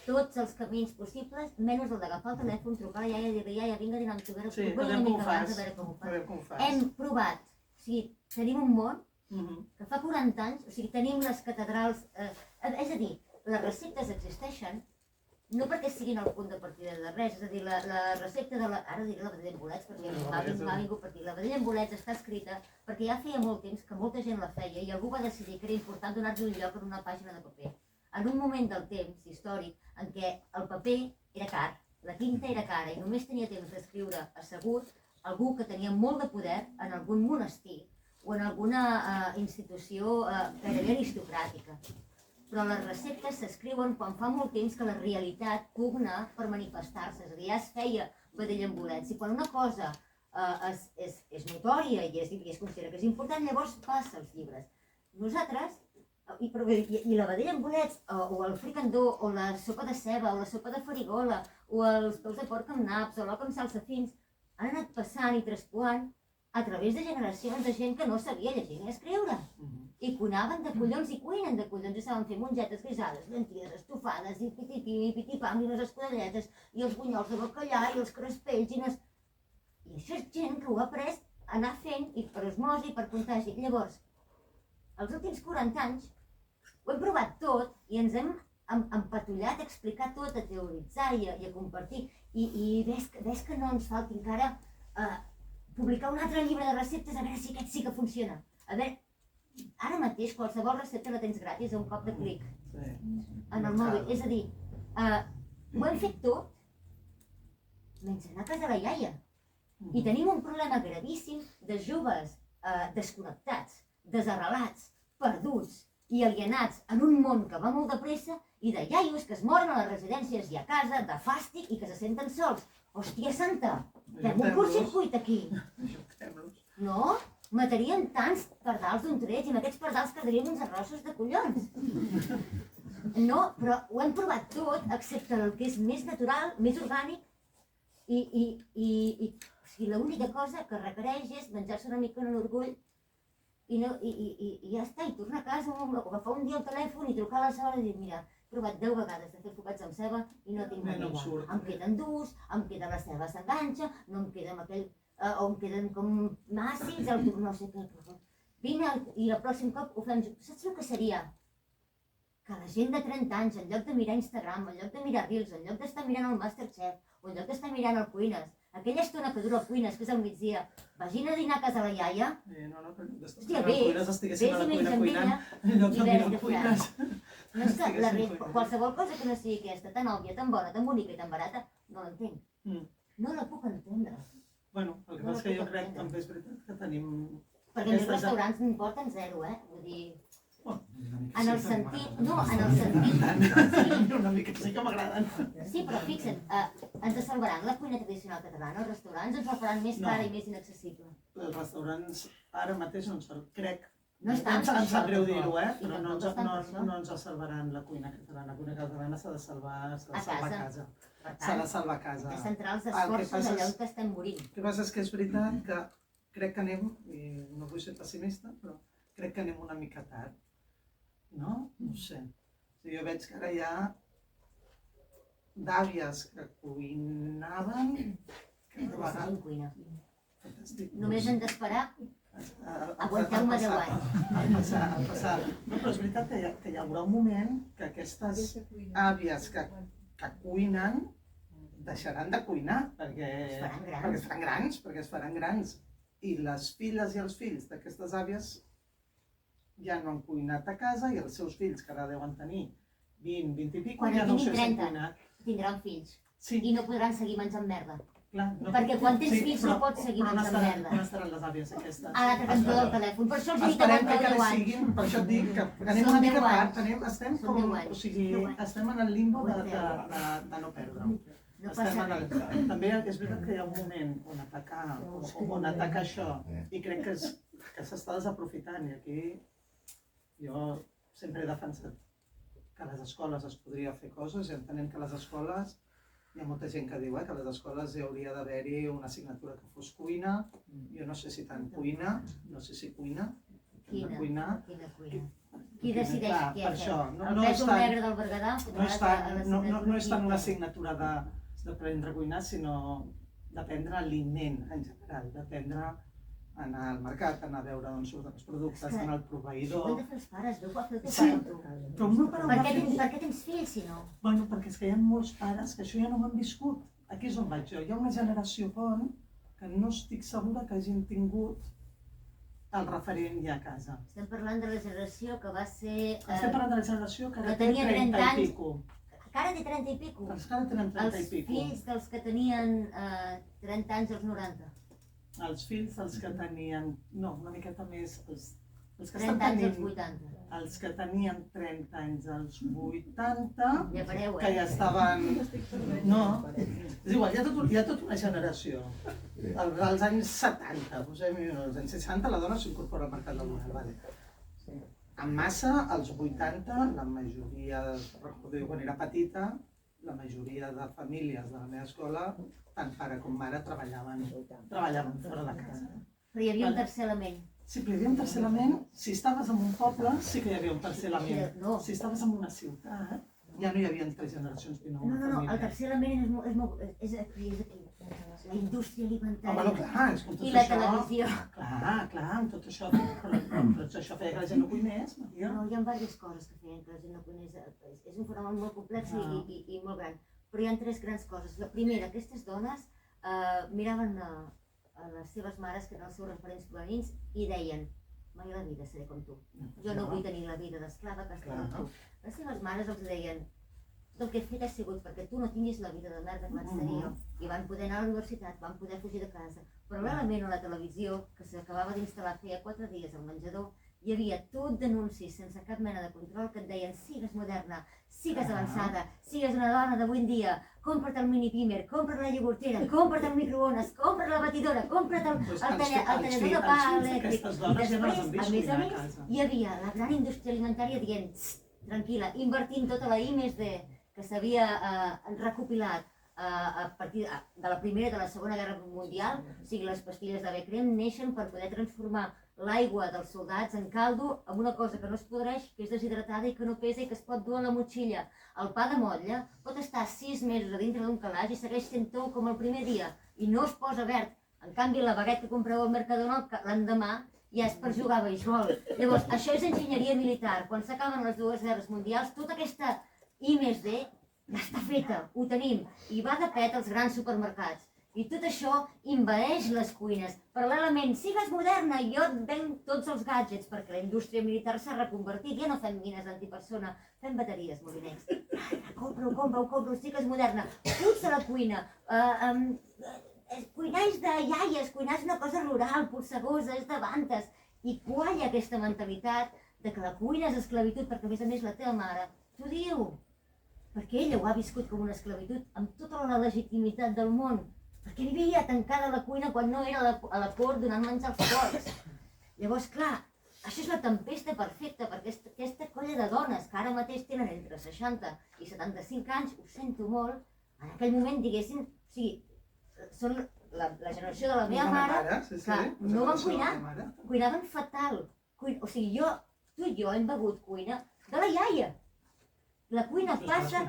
tots els camins possibles, menys el d'agafar el telèfon, trucar a la iaia i dir-li, iaia, vinga a dinar amb tu, a Sí, veure a veure com ho abans, fas. a veure com ho A fas. veure com ho fas. Hem provat, o sigui, tenim un món que fa 40 anys, o sigui, tenim les catedrals, és a dir, les receptes existeixen no perquè siguin el punt de partida de res, és a dir, la recepta de ara diré la vedella amb bolets, perquè m'ha vingut per dir, la vedella amb bolets està escrita perquè ja feia molt temps que molta gent la feia i algú va decidir que era important donar-li un lloc en una pàgina de paper. En un moment del temps històric en què el paper era car, la tinta era cara i només tenia temps d'escriure assegut algú que tenia molt de poder en algun monestir o en alguna institució gairebé aristocràtica. Però les receptes s'escriuen quan fa molt temps que la realitat pugna per manifestar-se, és a dir, ja es feia vedella amb bolets. I quan una cosa és notòria i es considera que és important, llavors passa als llibres. Nosaltres, i la vedella amb bolets, o el fricandó, o la sopa de ceba, o la sopa de farigola, o els peus de porc amb naps, o l'oc amb salsa fins, han anat passant i traspuant a través de generacions de gent que no sabia llegir ni escriure. I cuinaven de collons i cuinen de collons, i saben fer mongetes guisades, llenties estofades, i pitipim, i pitipam, i les escudelletes, i els bunyols de bacallà, i els crespells, i això és gent que ho ha après a anar fent, i per osmosi, i per contagi. Llavors, els últims 40 anys ho hem provat tot, i ens hem empatollat a explicar tot, a teoritzar i a compartir. I ves que no ens falti encara publicar un altre llibre de receptes, a veure si aquest sí que funciona. A veure, ara mateix qualsevol recepta la tens gratis a un cop de clic en el mòbil. És a dir, ho hem fet tot menys anar a casa de la iaia. I tenim un problema gravíssim de joves desconnectats, desarrelats, perduts i alienats en un món que va molt de pressa i de iaios que es moren a les residències i a casa de fàstic i que se senten sols. Hòstia santa, fem un curtcircuit aquí. No? Mataríem tants pardals d'un tret i amb aquests pardals quedaríem uns arrossos de collons. No, però ho hem provat tot, excepte el que és més natural, més orgànic i l'única cosa que requereix és menjar-se una mica en l'orgull i ja està, i tornar a casa o agafar un dia el telèfon i trucar a la Sara i dir, mira, he provat 10 vegades de fer focats amb ceba i no tinc manera. Em queden durs, em queda la ceba s'enganxa, no em queda amb aquell... o em queden com àcids, no sé què. Vine i el pròxim cop ho fem. Saps el que seria? Que la gent de 30 anys, en lloc de mirar Instagram, en lloc de mirar Reels, en lloc d'estar mirant el Masterchef, o en lloc d'estar mirant el Cuines, aquella estona que dura el Cuines, que és al migdia, vagin a dinar a casa la iaia, hòstia, vés i menys amb ella, i veus què fas. No és que qualsevol cosa que no sigui aquesta, tan òbvia, tan bona, tan bonica i tan barata, no l'entenc. No la puc entendre. Bueno, el que passa és que jo crec que també és veritat que tenim... Perquè els restaurants n'importen zero, Vull dir... En el sentit... No, en el sentit... Una mica sí que m'agraden. Sí, però fixa't, ens salvaran la cuina tradicional catalana, els restaurants ens la faran més cara i més inaccessible. Els restaurants ara mateix no ens crec. No estan Em sap greu dir-ho, però no ens salvaran la cuina catalana. La cuina catalana s'ha de salvar a casa. S'ha de salvar a casa. De centrar els esforços allà on estem morint. El que passa és que és veritat que crec que anem, i no vull ser pessimista, però crec que anem una mica tard. no? No sé. Jo veig que ara hi ha d'àvies que cuinaven, que de No vegades... sabem cuina. Fantàstic. Només hem d'esperar. Aguanteu-me 10 anys. Al passar. No, però és veritat que hi haurà un moment que aquestes àvies que cuinen deixaran de cuinar perquè es faran grans. I les filles i els fills d'aquestes àvies ja no han cuinat a casa i els seus fills, que ara deuen tenir 20, 20 i pico, Quan ja no tinguin sé si han 30, cuinat. tindran fills. Sí, I no podran seguir menjant merda. clar. Perquè quan tens fills no pots seguir però menjant merda. on estaran les àvies aquestes? A l'altre cantó del telèfon. Per això els dic que Esperem que aguanteu 10 encara anys. siguin, per això et dic que anem Són una mica 10 tard, anys. estem Són com, 10 anys. o sigui, 10 anys. estem en el limbo de Aguanteu. no perdre-ho. No passa res. També és veritat que hi ha un moment on atacar això i crec que s'està desaprofitant i aquí jo sempre he defensat que a les escoles es podria fer coses i entenent que a les escoles hi ha molta gent que diu que a les escoles hi hauria d'haver-hi una assignatura que fos cuina, jo no sé si tant cuina, no sé si cuina, Quina cuina? Qui Clar, decideix què per fer? això, El pèsol negre del Berguedà? no és tant una assignatura d'aprendre a cuinar, sinó d'aprendre l'aliment en general, d'aprendre a anar al mercat, anar a veure d'on surten els productes, anar al Ho proveïdor. han de fer els pares, ho pot fer el teu Sí, pare amb tu. però el meu pare ho va fer. Per què tens fills, si no? Bueno, perquè és que hi ha molts pares que això ja no ho han viscut. Aquí és on vaig jo. Hi ha una generació pont que no estic segura que hagin tingut el referent ja a casa. Estem parlant de la generació que va ser... Estem parlant de la generació que ara que té tenia 30 30 i pico. Que ara té 30 i pico. Els que ara tenen 30 i Els pico. fills dels que tenien 30 anys als 90. Els fills dels que tenien... No, una miqueta més... Els que 30 estan anys als tenint... 80. Els que tenien 30 anys als 80... Ja pareu, que ja estaven... No, és igual, hi ha tota una generació. Als anys 70, posem als anys 60, la dona s'incorpora al mercat laboral. Vale. En massa, als 80, la majoria, recordo jo quan era petita, la majoria de famílies de la meva escola, tant pare com mare, treballaven fora de casa. Però hi havia un tercer element. Sí, però hi havia un tercer element, si estaves en un poble, sí que hi havia un tercer element. No. Si estaves en una ciutat, ja no hi havia 3 generacions dins una No, família. el tercer element és aquí. La indústria Ah, bueno, alimentària clar, és com tot i la això. televisió. Clar, amb tot això, però això feia que la gent no cuinés, Maria. No, hi ha diverses coses que feien que la gent no coneix. És un fenomen molt complex i molt gran. Però hi ha 3 grans coses. La primera, aquestes dones miraven a les seves mares, que eren els seus referents femenins, i deien: mai a la vida seré com tu. Jo no vull tenir la vida d'esclava que estava amb tu. Les seves mares els deien: el que he fet ha sigut perquè tu no tinguis la vida de merda que vaig tenir jo. I van poder anar a la universitat, van poder fugir de casa. Paral·lelament a la televisió, que s'acabava d'instal·lar feia 4 dies al menjador, hi havia tot d'anuncis sense cap mena de control que et deien: sigues moderna, sigues avançada, sigues una dona d'avui en dia, compra't el mini pimer, compra't la iogurtera, compra't el microones, compra't la batidora, compra't el tallador de pa elèctric. I després, a més, hi havia la gran indústria alimentària dient: tranquil·la, invertint tota la I+D que s'havia recopilat a partir de la Primera i de la Segona Guerra Mundial, o sigui, les pastilles de Beckrem neixen per poder transformar l'aigua dels soldats en caldo amb una cosa que no es podreix, que és deshidratada i que no pesa i que es pot dur a la motxilla. El pa de motlla pot estar 6 mesos a dintre d'un calaix i segueix sent tou com el primer dia i no es posa verd. En canvi, la baguette que compreu al Mercadona l'endemà ja és per jugar a beisbol. Llavors, això és enginyeria militar. Quan s'acaben les 2 guerres mundials, tota aquesta I+D ja està feta, ho tenim, i va de pet als grans supermercats. I tot això envaeix les cuines. Paral·lelament, sigues moderna, i jo et venc tots els gadgets, perquè la indústria militar s'ha reconvertit. Ja no fem mines antipersona, fem bateries, molinecs. Compro, sigues moderna. Fuig de la cuina. Cuinar és de iaies, cuinar és una cosa rural, polsegosa, és de bantes. I qualla aquesta mentalitat de que la cuina és esclavitud, perquè a més la teva mare t'ho diu. Perquè ella ho ha viscut com una esclavitud amb tota la legitimitat del món. Perquè vivia tancada a la cuina quan no era a la cort donant menjar als porcs. Llavors, clar, això és la tempesta perfecta, perquè aquesta colla de dones que ara mateix tenen entre 60 i 75 anys, ho sento molt, en aquell moment diguessin, o sigui, són la generació de la meva mare, que no van cuinar, cuinaven fatal. O sigui, tu i jo hem begut cuina de la iaia. La cuina passa...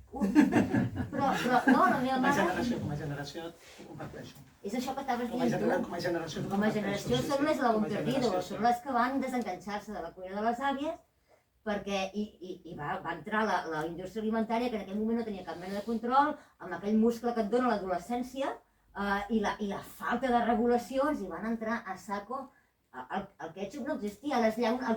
Però no, la meva mare... Com a generació, ho comparteixo. És això que estaves dient tu. Com a generació, Com a generació són les la un perdido, són les que van desenganxar-se de la cuina de les àvies perquè va entrar la indústria alimentària, que en aquell moment no tenia cap mena de control, amb aquell muscle que et dona l'adolescència i la falta de regulacions, i van entrar a saco. El ketchup no existia, la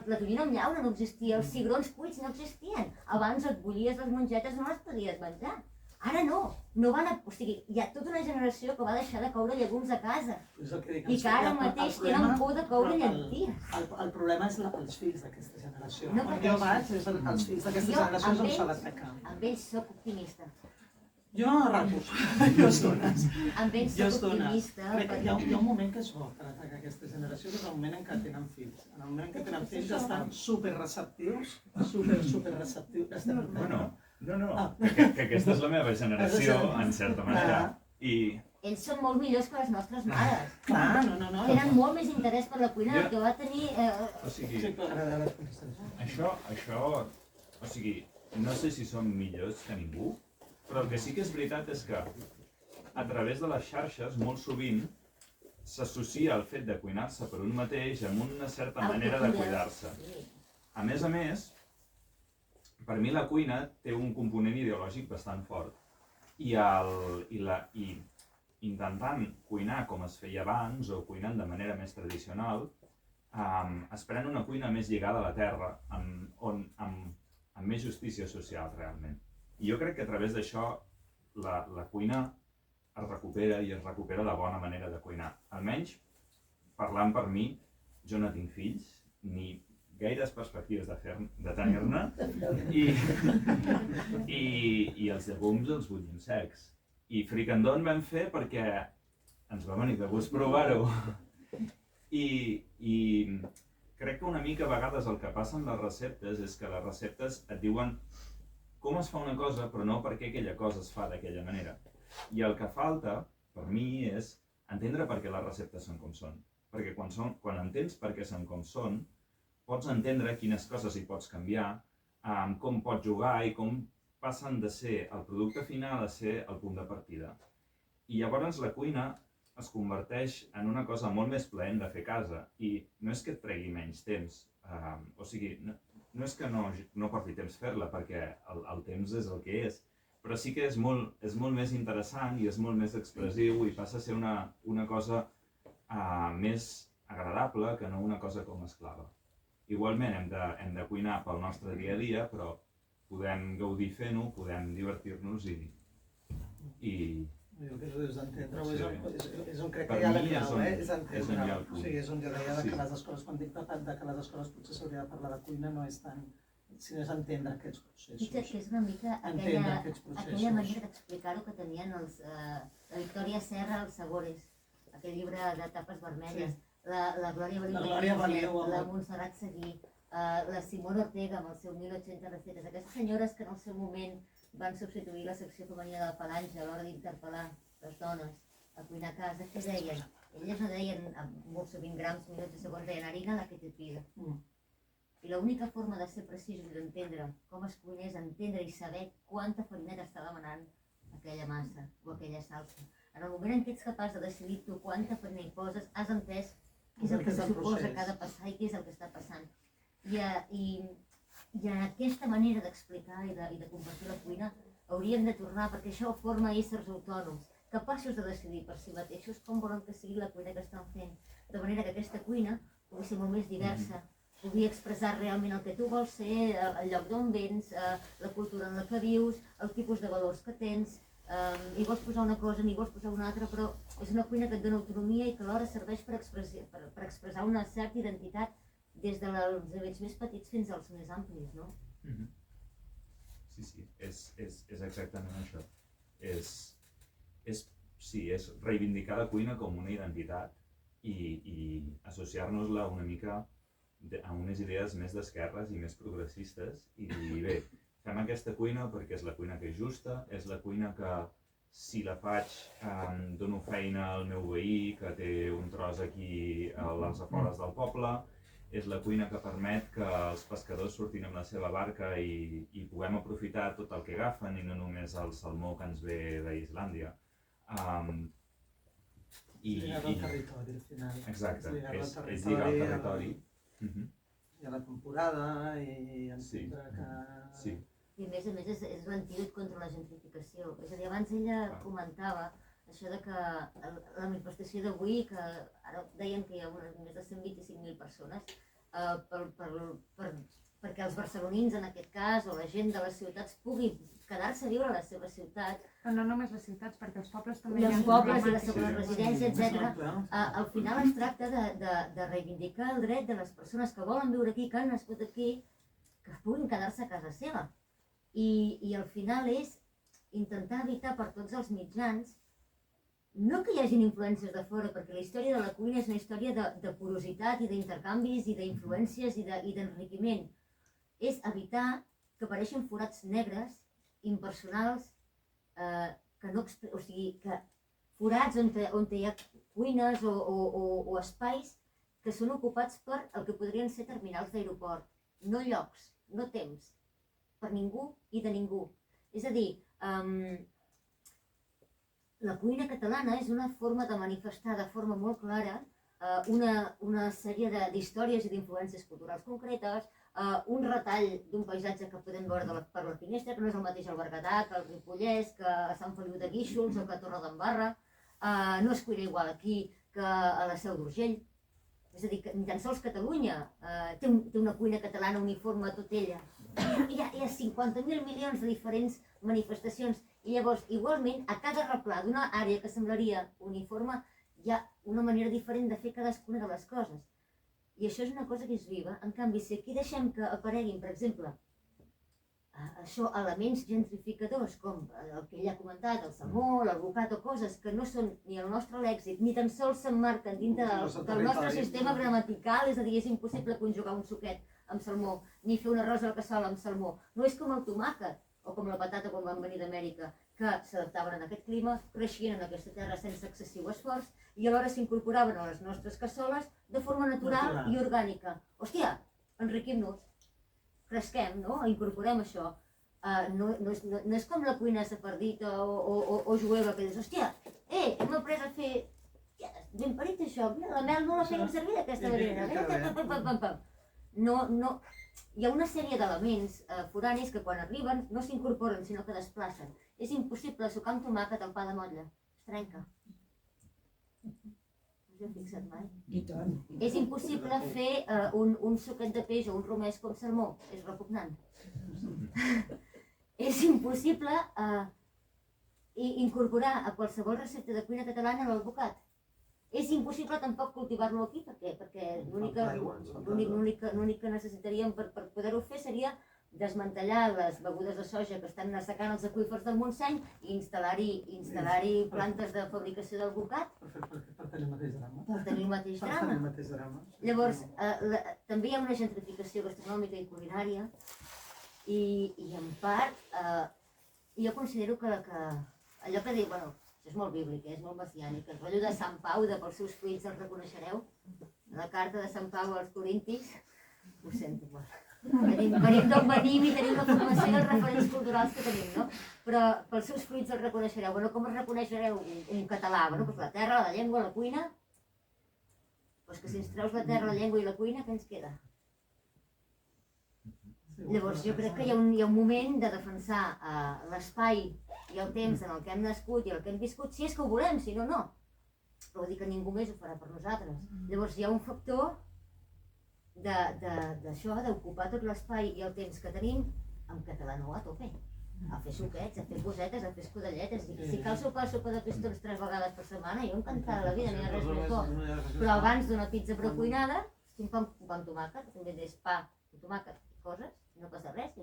tonyina amb llauna no existia, els cigrons cuits no existien. Abans et bullies les mongetes, no les podies menjar. Ara no van o sigui, hi ha tota una generació que va deixar de coure llegums a casa i que ara mateix tenen por de coure llenties. El problema és els fills d'aquesta generació. On jo vaig, és els fills d'aquesta generació on se l'ataca. Amb ells soc optimista. Jo a ratos, jo estones. Amb ells soc optimista. Hi ha un moment que és bo per atacar aquesta generació, que és el moment en què tenen fills. En el moment en què tenen fills estan superreceptius, superreceptius. No, que aquesta és la meva generació, en certa manera. Ells són molt millors que les nostres mares. Clar, no. Tenen molt més interès per la cuina del que va tenir... O sigui, això, o sigui, no sé si som millors que ningú, però el que sí que és veritat és que a través de les xarxes molt sovint s'associa el fet de cuinar-se per un mateix amb una certa manera de cuidar-se. A més, per mi la cuina té un component ideològic bastant fort i intentant cuinar com es feia abans o cuinant de manera més tradicional es pren una cuina més lligada a la terra, amb més justícia social realment. I jo crec que a través d'això la cuina es recupera la bona manera de cuinar. Almenys, parlant per mi, jo no tinc fills, ni gaires perspectives de tenir-ne, i els llegums els bullim secs. I fricandó en vam fer perquè ens va venir de gust provar-ho. I crec que una mica a vegades el que passa amb les receptes és que les receptes et diuen com es fa una cosa, però no per què aquella cosa es fa d'aquella manera. I el que falta, per mi, és entendre per què les receptes són com són. Perquè quan entens per què són com són, pots entendre quines coses hi pots canviar, com pots jugar i com passen de ser el producte final a ser el punt de partida. I llavors la cuina es converteix en una cosa molt més plaent de fer a casa. I no és que et tregui menys temps, o sigui, no és que no porti temps fer-la, perquè el temps és el que és, però sí que és molt més interessant i és molt més expressiu i passa a ser una cosa més agradable que no una cosa com esclava. Igualment hem de cuinar pel nostre dia a dia, però podem gaudir fent-ho, podem divertir-nos i... Jo que és entendre-ho, és on crec que hi ha la clau, és entendre-ho. O sigui, és on jo deia que les escoles, quan dic de que les escoles potser s'hauria de parlar de cuina, no és tant, sinó és entendre aquests processos. Fixa't que és una mica aquella manera d'explicar-ho que tenien la Victòria Serra, els Sabores, aquell llibre de tapes vermelles, la Glòria Valiu, la Montserrat Seguí, la Simona Ortega amb el seu 1080 recetes, aquestes senyores que en el seu moment van substituir la secció femenina de la Falange a l'hora d'interpel·lar les dones a cuinar a casa, què deien? Elles no deien molt sovint grams, minuts i segons, deien harina la que te pida. I l'única forma de ser precisos i d'entendre com es cuina és entendre i saber quanta farina t'està demanant aquella massa o aquella salsa. En el moment en què ets capaç de decidir tu quanta farina hi poses, has entès què és el que suposa que ha de passar i què és el que està passant. I en aquesta manera d'explicar i de compartir la cuina hauríem de tornar, perquè això forma éssers autònoms, capaços de decidir per si mateixos com volen que sigui la cuina que estan fent, de manera que aquesta cuina pugui ser molt més diversa, pugui expressar realment el que tu vols ser, el lloc d'on vens, la cultura en la que vius, el tipus de valors que tens, ni vols posar una cosa ni vols posar una altra, però és una cuina que et dona autonomia i que alhora serveix per expressar una certa identitat des dels nivells més petits fins als més amplis, no? Sí, és exactament això. És reivindicar la cuina com una identitat i associar-nos-la una mica a unes idees més d'esquerres i més progressistes i dir, bé, fem aquesta cuina perquè és la cuina que és justa, és la cuina que si la faig dono feina al meu veí que té un tros aquí a les afores del poble, és la cuina que permet que els pescadors surtin amb la seva barca i puguem aprofitar tot el que agafen i no només el salmó que ens ve d'Islàndia. Lligar al territori, al final. Exacte, és lligar al territori. I a la temporada i entendre que... Sí. I a més és l'antídot contra la gentrificació. És a dir, abans ella comentava això de que la manifestació d'avui, que ara deien que hi ha més de 125.000 persones, perquè els barcelonins en aquest cas, o la gent de les ciutats pugui quedar-se a viure a la seva ciutat. Però no només les ciutats, perquè els pobles també... I els pobles i les segones residències, etc. Al final es tracta de reivindicar el dret de les persones que volen viure aquí, que han nascut aquí, que puguin quedar-se a casa seva. I al final és intentar evitar per tots els mitjans no que hi hagin influències de fora, perquè la història de la cuina és una història de porositat i d'intercanvis i d'influències i d'enriquiment. És evitar que apareixin forats negres, impersonals, o sigui, forats on hi ha cuines o espais que són ocupats per el que podrien ser terminals d'aeroport. No llocs, no temps, per ningú i de ningú. És a dir, la cuina catalana és una forma de manifestar de forma molt clara una sèrie d'històries i d'influències culturals concretes, un retall d'un paisatge que podem veure per la finestra, que no és el mateix al Berguedà, que al Ripollès, que a Sant Feliu de Guíxols o que a Torredembarra, no es cuina igual aquí que a la Seu d'Urgell. És a dir, que ni tan sols Catalunya té una cuina catalana uniforme tot ella. Hi ha 50.000 milions de diferents manifestacions i llavors, igualment, a cada replà d'una àrea que semblaria uniforme hi ha una manera diferent de fer cadascuna de les coses. I això és una cosa que és viva. En canvi, si aquí deixem que apareguin, per exemple, elements gentrificadors, com el que ella ha comentat, el salmó, l'alvocat o coses que no són ni el nostre lèxic, ni tan sols s'emmarquen dintre del nostre sistema gramatical, és a dir, és impossible conjugar un suquet amb salmó, ni fer un arròs a la cassola amb salmó. No és com el tomàquet o com la patata quan van venir d'Amèrica, que s'adaptaven a aquest clima, creixien en aquesta terra sense excessiu esforç i alhora s'incorporaven a les nostres cassoles de forma natural i orgànica. Hòstia, enriquim-nos, cresquem, no? Incorporem això. No és com la cuina sefardita o jueva que dius, hòstia, hem après a fer... Ben parit això, la mel no la feien servir d'aquesta manera. No, hi ha una sèrie d'elements foranis que quan arriben no s'incorporen sinó que desplacen. És impossible sucar amb tomàquet el pa de motlla, es trenca. Us heu fixat mai? I tant. És impossible fer un suquet de peix o un romès com salmó, és repugnant. És impossible incorporar a qualsevol recepta de cuina catalana l'alvocat. És impossible tampoc cultivar-lo aquí, perquè l'únic que necessitaríem per poder-ho fer seria desmantellar les begudes de soja que estan assecant els aqüífers del Montseny i instal·lar-hi plantes de fabricació d'alvocat. Per tenir el mateix drama. Per tenir el mateix Per tenir el mateix drama. Llavors, també hi ha una gentrificació gastronòmica i culinària i en part, jo considero que allò que diu, bueno, això és molt bíblic, és molt messiànic, el rotllo de Sant Pau, de pels seus fruits els reconeixereu, la carta de Sant Pau als Corintis, ho sento, venim d'on venim i tenim la formació i els referents culturals que tenim, no? Però pels seus fruits els reconeixereu. Bueno, com es reconeixereu un català? Bueno, doncs la terra, la llengua, la cuina. Doncs que si ens treus la terra, la llengua i la cuina, què ens queda? Llavors jo crec que hi ha un moment de defensar l'espai i el temps en el que hem nascut i el que hem viscut, si és que ho volem, si no, no. Però vull dir que ningú més ho farà per nosaltres. Llavors hi ha un factor d'això, d'ocupar tot l'espai i el temps que tenim en català no a tope. A fer suquets, a fer cosetes, a fer escudelletes. Si cal sopar sopa de pistons 3 vegades per setmana, jo encantada la vida, no hi ha res més bo. Però abans d'una pizza precuinada, un pa amb tomàquet, també és pa amb tomàquet i coses, no passa res.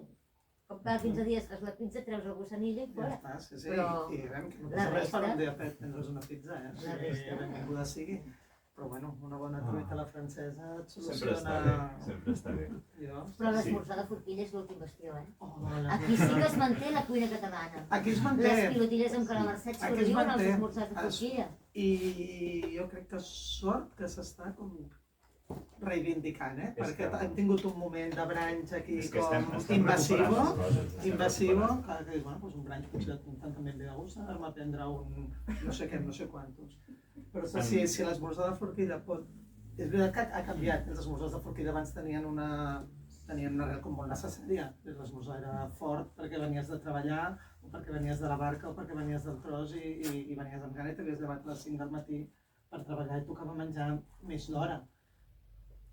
Com cada 15 dies fas la pizza, treus el gossanillo i fora. Ja està, sí, i veiem que no passa res per un dia prendre's una pizza, benvinguda sigui. Però bueno, una bona truita a la francesa et soluciona... Sempre està bé. Però l'esmorzar de forquilla és l'últim bastió, Aquí sí que es manté la cuina catalana. Aquí es manté. Les pilotilles amb calamarcets sobreviuen als esmorzars de forquilla. I jo crec que sort que s'està com reivindicant, És perquè que- hem tingut un moment de branch aquí És que com estem invasivo, recuperant les coses, estem invasivo, recuperant. que bueno, doncs un branch potser tant també em ve de gust anar-me a prendre un no sé què, no sé quantos. Però si l'esmorzar de forquilla pot... És veritat que ha canviat, els esmorzars de forquilla abans tenien una arrel com molt necessària. L'esmorzar era fort perquè venies de treballar, o perquè venies de la barca, o perquè venies del tros i venies amb gana i t'havies llevat a les 5 del matí per treballar i tocava menjar més d'hora.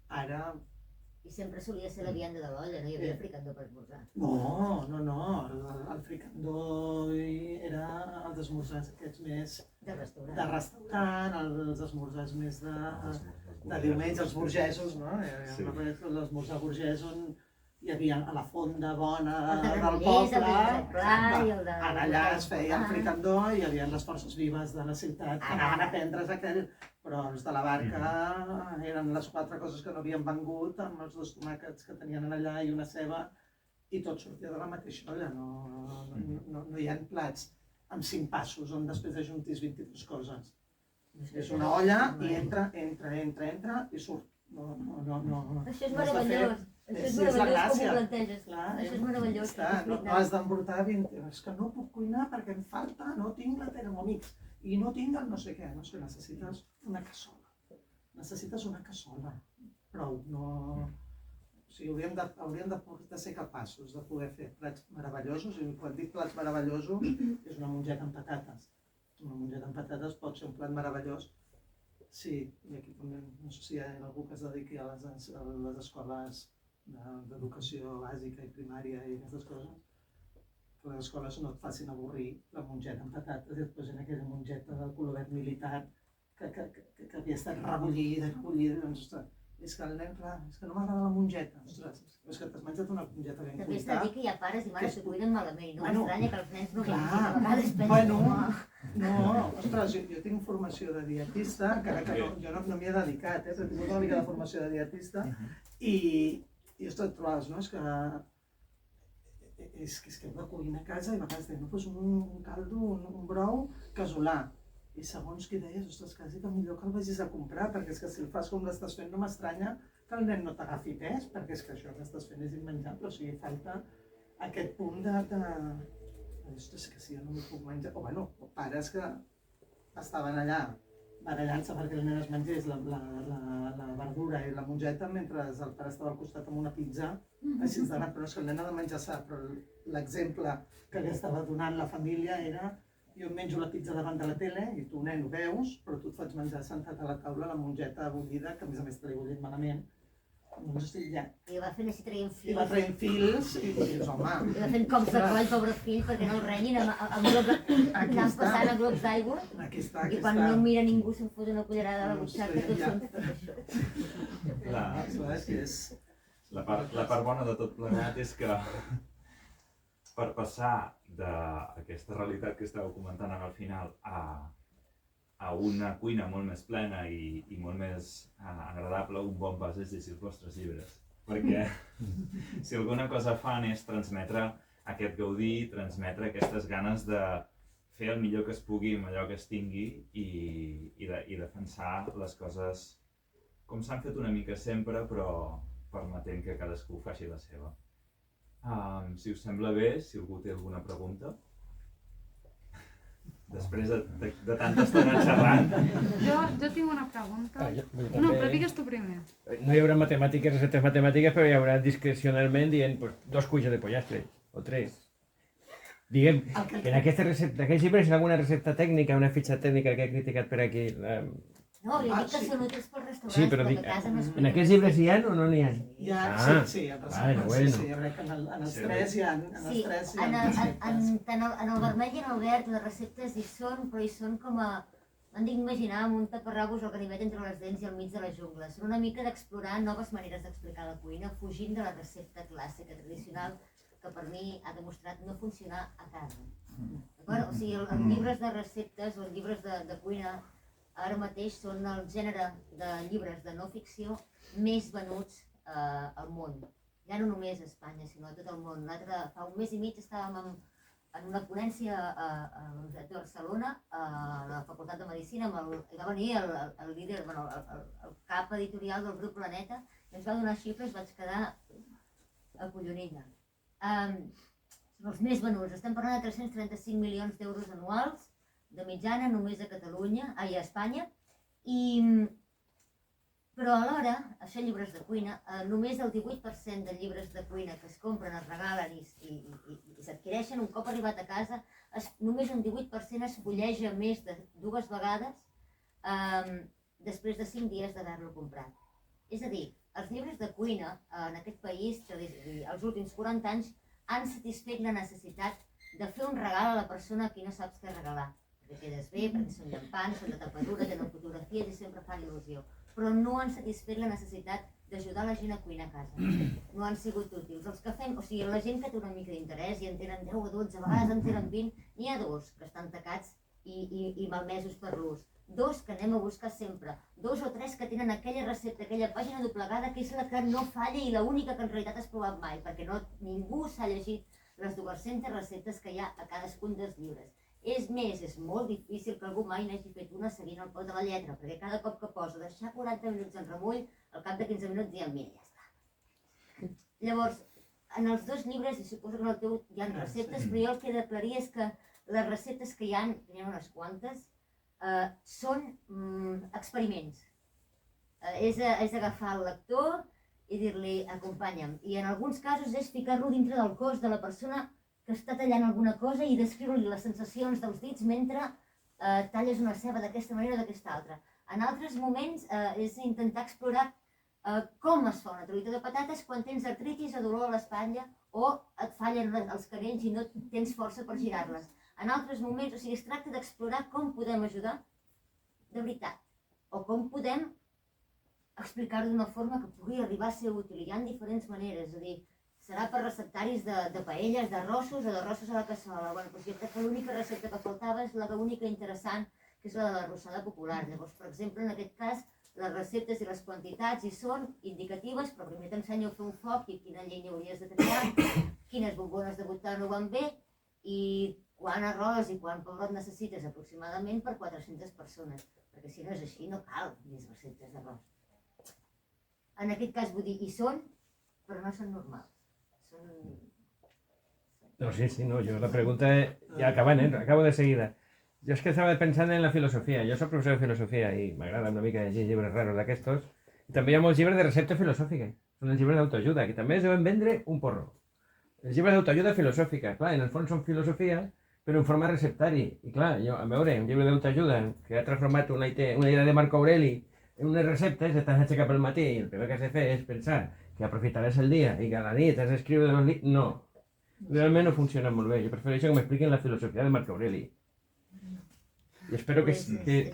Ara... I sempre solia ser la vianda de l'olla, no hi havia fricandó per esmorzar. No, el fricandó era els esmorzars aquests més De restaurant. de restaurant, els esmorzars més de diumenge, els burgesos, no? Sí. L'esmorzar burgès on hi havia a la fonda bona El de del Granollers, poble. el de Pla i el de... Allà es feia el fricandó i hi havia les forces vives de la ciutat que anaven a prendre's aquell, però els de la barca eren les 4 coses que no havien vengut amb els 2 tomàquets que tenien allà i una ceba i tot sortia de la mateixa olla, no hi ha plats amb 5 passos on després ajuntis 22 coses. És una olla i entra i surt. No. Això és No has de fer- meravellós. Això és Sí, és la meravellós com gràcia. ho planteges. Clar, Això és meravellós. Està, no has d'embrutar 20... És que no puc cuinar perquè em falta, no tinc la Thermomix i no tinc el no sé què. No sé, necessites una cassola. Necessites una cassola. Prou, no... O sigui, hauríem de ser capaços de poder fer plats meravellosos, i quan dic plats meravellosos és una mongeta amb patates. Una mongeta amb patates pot ser un plat meravellós. Sí, i aquí també, no sé si hi ha algú que es dediqui a les escoles d'educació bàsica i primària i aquestes coses, que les escoles no et facin avorrir la mongeta amb patates i et posin aquella mongeta del color verd militar que havia estat rebollida, doncs, ostres, és que el nen, clar, és que no m'agrada la mongeta, ostres, és que t'has menjat una mongeta ben També has de dir que hi ha pares i mares que cuinen malament. No Bueno, m'estranya que els nens no clar, mengin. A vegades penso, bueno, home, no, ostres, jo tinc formació de dietista, encara que jo no m'hi he dedicat, però he tingut una mica de formació de dietista i ostres, et trobes, no? És que heu de cuinar a casa i a vegades deien, no, doncs un caldo, un brou casolà. I segons qui deies, ostres, quasi que millor que el vagis a comprar, perquè és que si el fas com l'estàs fent no m'estranya que el nen no t'agafi pes, perquè és que això que estàs fent és immenjable, o sigui, falta aquest punt de... Ostres, que si jo no m'ho puc menjar... O bueno, pares que estaven allà barallant-se perquè el nen es mengés la verdura i la mongeta mentre el pare estava al costat amb una pizza, així de grat, però és que el nen ha de menjar sa, però l'exemple que li estava donant la família era jo em menjo la pizza davant de la tele i tu, nen, ho veus, però tu et faig menjar sentat a la taula la mongeta bullida, que a més te l'he bullit malament. Doncs estic allà. I va fent així traient fils. I va traient fils i dius, home... I va fent com s'arroll, pobre fill, perquè no el renyin amb anant passant a glops d'aigua. Aquí està. I quan no mira ningú se'n fot una cullerada a la butxaca, tots són tot això. La part bona de tot plegat és que per passar d'aquesta realitat que estàveu comentant al final a una cuina molt més plena i molt més agradable, un bon pas és llegir els vostres llibres. Perquè si alguna cosa fan és transmetre aquest gaudir, transmetre aquestes ganes de fer el millor que es pugui amb allò que es tingui i defensar les coses com s'han fet una mica sempre, però permetent que cadascú faci la seva. Si us sembla bé, si algú té alguna pregunta. Després de tanta estona xerrant. Jo tinc una pregunta. No, però digues tu primer. No hi haurà matemàtiques, receptes matemàtiques, però hi haurà discrecionalment dient pues, 2 cuits de pollastre, o 3. Diguem, en aquesta recepta, en aquests llibres hi ha alguna recepta tècnica, una fitxa tècnica que he criticat per aquí. No, li dic que són útils pels restaurants, Sí, però perquè a casa no es en aquests llibres hi ha o no n'hi ha? Sí, bueno. sí, jo crec que en els 3 hi ha. Sí, tant en el vermell i en el verd les receptes hi són, però hi són com a... Hem d'imaginar amb un taparrabos o ganivet entre les dents i al mig de la jungla. Són una mica d'explorar noves maneres d'explicar la cuina, fugint de la recepta clàssica, tradicional, que per mi ha demostrat no funcionar a casa. O sigui, els llibres de receptes o els llibres de cuina ara mateix són el gènere de llibres de no ficció més venuts al món. Ja no només a Espanya, sinó a tot el món. Fa un mes i mig estàvem en una ponència a la Universitat de Barcelona, a la Facultat de Medicina, hi va venir el líder, el cap editorial del grup Planeta, i ens va donar xifres, vaig quedar acollonida. Són els més venuts, estem parlant de 335 milions d'euros anuals, de mitjana només a Catalunya, a Espanya, però alhora, això llibres de cuina, només el 18% de llibres de cuina que es compren, es regalen i s'adquireixen un cop arribat a casa, només un 18% es fulleja més de 2 vegades després de 5 dies d'haver-lo comprat. És a dir, els llibres de cuina en aquest país, els últims 40 anys, han satisfet la necessitat de fer un regal a la persona a qui no saps què regalar. Perquè quedes bé, perquè són llampants, són de tapadura, tenen fotografies i sempre fan il·lusió. Però no han satisfet la necessitat d'ajudar la gent a cuinar a casa. No han sigut útils. Els que fem, o sigui, la gent que té una mica d'interès i en tenen 10 o 12, a vegades en tenen 20, n'hi ha 2 que estan tacats i malmesos per l'ús. 2 que anem a buscar sempre. 2 o 3 que tenen aquella recepta, aquella pàgina doblegada que és la que no falla i l'única que en realitat has provat mai, perquè ningú s'ha llegit les 200 receptes que hi ha a cadascun dels llibres. És més, és molt difícil que algú mai n'hagi fet una seguint el peu de la lletra, perquè cada cop que poso deixar 40 minuts en remull, al cap de 15 minuts diem, mira, ja està. Llavors, en els 2 llibres, i suposo que en el teu hi ha receptes, però jo el que he d'aclarir és que les receptes que hi ha unes quantes, són experiments. És agafar el lector i dir-li, acompanya'm. I en alguns casos és ficar-lo dintre del cos de la persona que està tallant alguna cosa i descriure-li les sensacions dels dits mentre talles una ceba d'aquesta manera o d'aquesta altra. En altres moments és intentar explorar com es fa una truita de patates quan tens artritis o dolor a l'espatlla o et fallen els canells i no tens força per girar-les. En altres moments, o sigui, es tracta d'explorar com podem ajudar de veritat o com podem explicar-ho d'una forma que pugui arribar a ser útil. Hi ha diferents maneres, és a dir, serà per receptaris de paelles, d'arrossos o d'arrossos a la cassola. Bueno, doncs jo crec que l'única recepta que faltava és la única interessant, que és la de l'arrossada popular. Llavors, per exemple, en aquest cas, les receptes i les quantitats hi són indicatives, però primer t'ensenyo a fer un foc i quina llenya hauries de triar, quines bombones de butà no van bé i quant arròs i quant pebrot necessites aproximadament per 400 persones. Perquè si no és així, no cal més receptes d'arròs. En aquest cas, vull dir, hi són, però no són normals. No, sí, no, yo la pregunta ya acabo de seguida. Yo es que estaba pensando en la filosofía. Yo soy profesor de filosofía y m'agrada una mica llegir llibres raros d'aquestos. I també hi ha molts llibres de recepta filosòfica. Són els llibres d'autoajuda, que també es deuen vendre un porro. Els llibres d'autoajuda filosòfica, clar, en el fons són filosofia, però en forma receptari. I clar, jo, a veure, un llibre d'autoajuda que ha transformat una idea de Marco Aureli en unes receptes, t'has aixecat pel matí i el primer que has de fer és pensar que aprofitaràs el dia i que a la nit has d'escriure els llibres. No, realment no funciona molt bé. Jo prefereixo que m'expliquin la filosofia de Marco Aureli. I espero que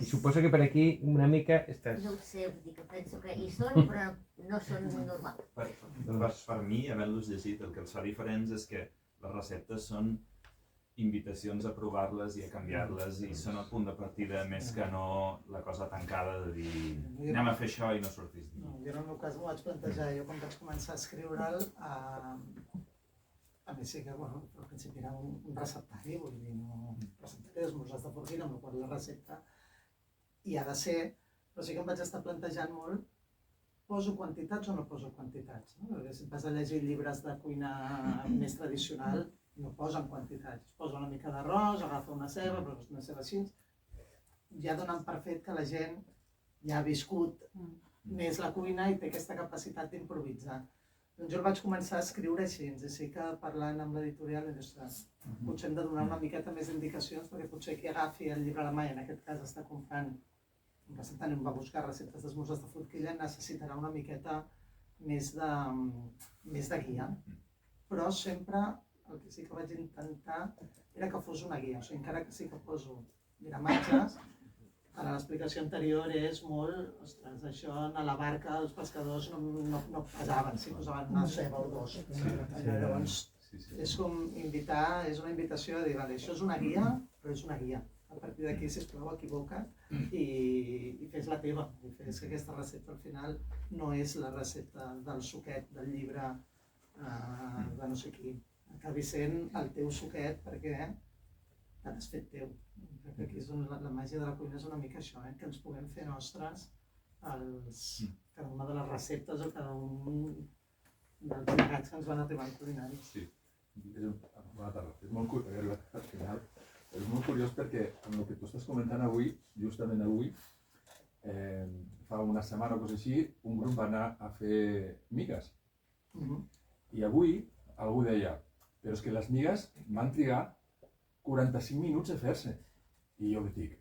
suposo que per aquí una mica estàs... No ho sé, vull dir que penso que hi són, però no són normals. Per mi, havent-los llegit, el que els fa diferents és que les receptes són invitacions a provar-les i a canviar-les i són el punt de partida més que no la cosa tancada de dir anem a fer això i no sortís. No, jo en el meu cas m'ho vaig plantejar, jo quan vaig començar a escriure'l, a més sí que, bueno, al principi era un receptari, vull dir, no receptari d'esmorzars de porquina, amb la qual la recepta hi ha de ser, però sí que em vaig estar plantejant molt, poso quantitats o no poso quantitats, no? Perquè si vas a llegir llibres de cuina més tradicional, no posen quantitats, es posa una mica d'arròs, agafa una ceba, però una ceba així, ja donen per fet que la gent ja ha viscut més la cuina i té aquesta capacitat d'improvisar. Doncs jo el vaig començar a escriure així, sí que parlant amb l'editorial, potser hem de donar una miqueta més d'indicacions perquè potser qui agafi el llibre a la mà i en aquest cas està comprant un receptari on va buscar receptes d'esmorzars de forquilla necessitarà una miqueta més de guia. Però sempre el que sí que vaig intentar era que fos una guia, o sigui, encara que sí que poso gramatges, a l'explicació anterior és molt, ostres, això a la barca els pescadors no pesaven, si posaven una ceba o 2. Llavors és com invitar, és una invitació a dir, vale, això és una guia, però és una guia. A partir d'aquí, sisplau, equivoca't i fes la teva, i fes que aquesta recepta al final no és la recepta del suquet del llibre de no sé qui. acabi sent el teu suquet perquè t'has fet teu. Crec que aquí és on la màgia de la cuina és una mica això, que ens puguem fer nostres cada una de les receptes o cada un dels llegats que ens van arribar en culinaris. Sí, bona tarda. Al final, és molt curiós perquè amb el que tu estàs comentant avui, justament avui, fa una setmana o cosa així, un grup va anar a fer migues. I avui algú deia, però és que les migues van trigar 45 minuts a fer-se. I jo dic,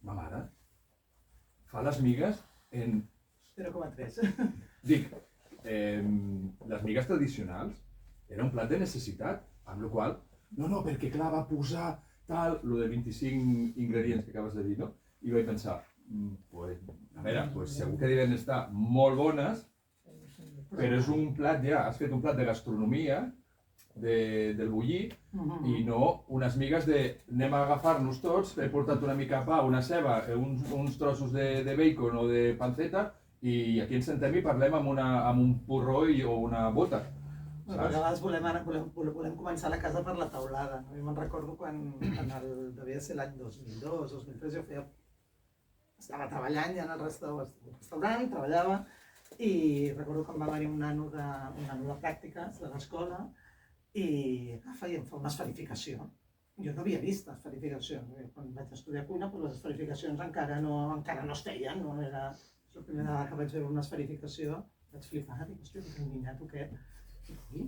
ma mare fa les migues en... 0,3. Dic, les migues tradicionals era un plat de necessitat, amb la qual no, perquè clar, va posar tal, lo de 25 ingredients que acabes de dir, no? I vaig pensar, a veure, segur que deuen estar molt bones, però és un plat ja, has fet un plat de gastronomia, del bullir, i no unes migues de anem a agafar-nos tots, he portat una mica de pa, una ceba, uns trossos de bacon o de panceta, i aquí ens sentem i parlem amb un porró o una bota. A vegades volem començar la casa per la taulada. Jo me'n recordo quan devia ser l'any 2002, 2003, jo estava treballant ja en el restaurant, treballava, i recordo que em va venir un nano de pràctiques de l'escola i em fa una esferificació. Jo no havia vist esferificació. Quan vaig estudiar cuina, les esferificacions encara no es feien, no era... La primera vegada que vaig veure una esferificació vaig flipar, dic, hòstia, que niñato aquest. I dic,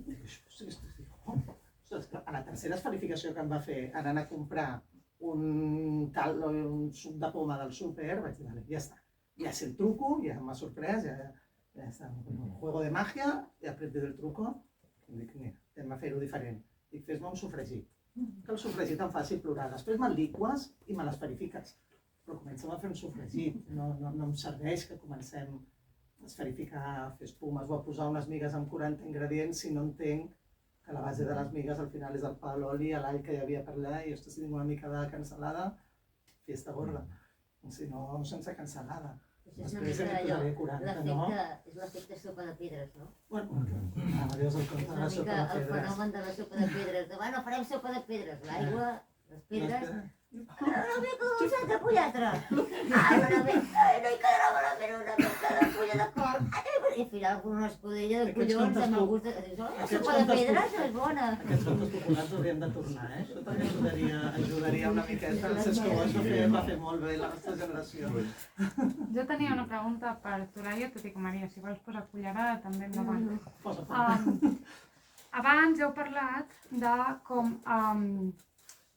a la tercera esferificació que em va fer anant a comprar un suc de poma del súper, vaig dir, vale, ja està. Ja sé el truco, ja m'ha sorprès, ja està. Un juego de magia, ja aprendí del truco. Dic, mira, anem a fer-ho diferent. Dic, fes-me un sofregit. Que el sofregit em faci plorar. Després me'l liques i me l'esferifiques. Però comencem a fer un sofregit, no em serveix que comencem a esferificar, a fer espumes o a posar unes migues amb 40 ingredients si no entenc que la base de les migues al final és el pa, l'oli, l'all que hi havia per allà i si tinc una mica de cansalada, fiesta gorda, si no, sense cansalada. És una mica allò, és l'efecte sopa de pedres, no? Bueno, adiós el conte de la sopa de pedres. El fenomen de la sopa de pedres, bueno, farem sopa de pedres, l'aigua, les pedres... Una mica dolçat de pollatra. Ai, una mica, no hi quedarà malament una mica de fulla de cor. I al final una escudella de collons amb el gust de... La sopa de pedres és bona. Aquests contes populars haurien de tornar, Això també ajudaria una miqueta. Cesc Coix va fer molt bé la nostra generació. Jo tenia una pregunta per tu, Laia, tot i que Maria, si vols posar cullerada també endavant. Abans heu parlat de com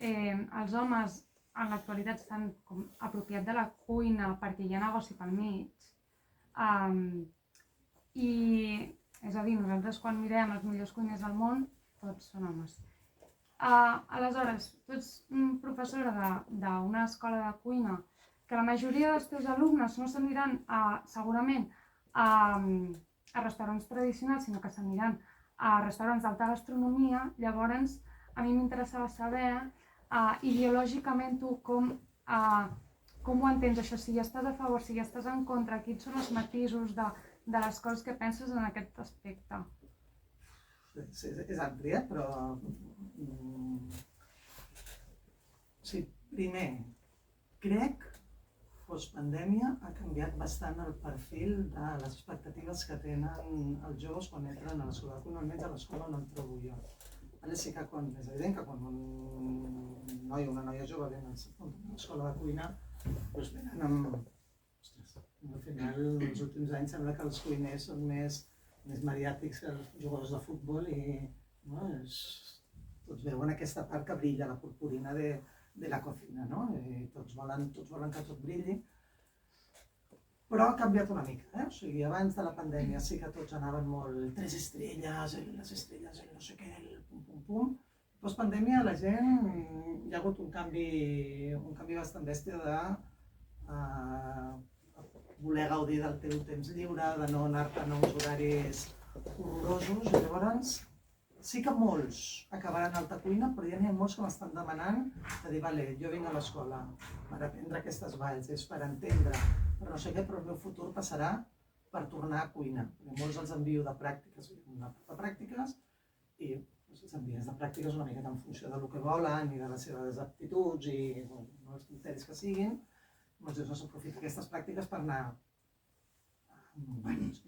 els homes en l'actualitat estan apropiats de la cuina perquè hi ha negoci pel mig. I, és a dir, nosaltres quan mirem els millors cuiners del món, tots són homes. Aleshores, tu ets professora d'una escola de cuina que la majoria dels teus alumnes no s'aniran segurament a restaurants tradicionals, sinó que s'aniran a restaurants d'alta gastronomia. Llavors, a mi m'interessava saber ideològicament tu com ho entens això, si hi estàs a favor, si hi estàs en contra, quins són els matisos de les coses que penses en aquest aspecte? És àmplia, però... Sí, primer, crec que postpandèmia ha canviat bastant el perfil de les expectatives que tenen els joves quan entren a l'escola de cuina, almenys a l'escola on em trobo jo. Sí que és evident que quan un noi o una noia jove venen a l'escola de cuina, doncs venen amb... Al final, els últims anys sembla que els cuiners són més mediàtics que els jugadors de futbol i tots veuen aquesta part que brilla, la purpurina de la cocina, no? I tots volen que tot brilli. Però ha canviat una mica, O sigui, abans de la pandèmia sí que tots anaven molt 3 estrelles, les estrelles, el no sé què, el pum. Postpandèmia la gent, hi ha hagut un canvi bastant bèstia de voler gaudir del teu temps lliure, de no anar-te'n a uns horaris horrorosos. I llavors sí que molts acabaran a alta cuina, però ja n'hi ha molts que m'estan demanant de dir, vale, jo vinc a l'escola per aprendre aquestes valls, és per entendre, però no sé què, però el meu futur passarà per tornar a cuina. Molts els envio de pràctiques, i els envies de pràctiques una miqueta en funció del que volen i de les seves aptituds i els criteris que siguin, doncs no s'aprofita aquestes pràctiques per anar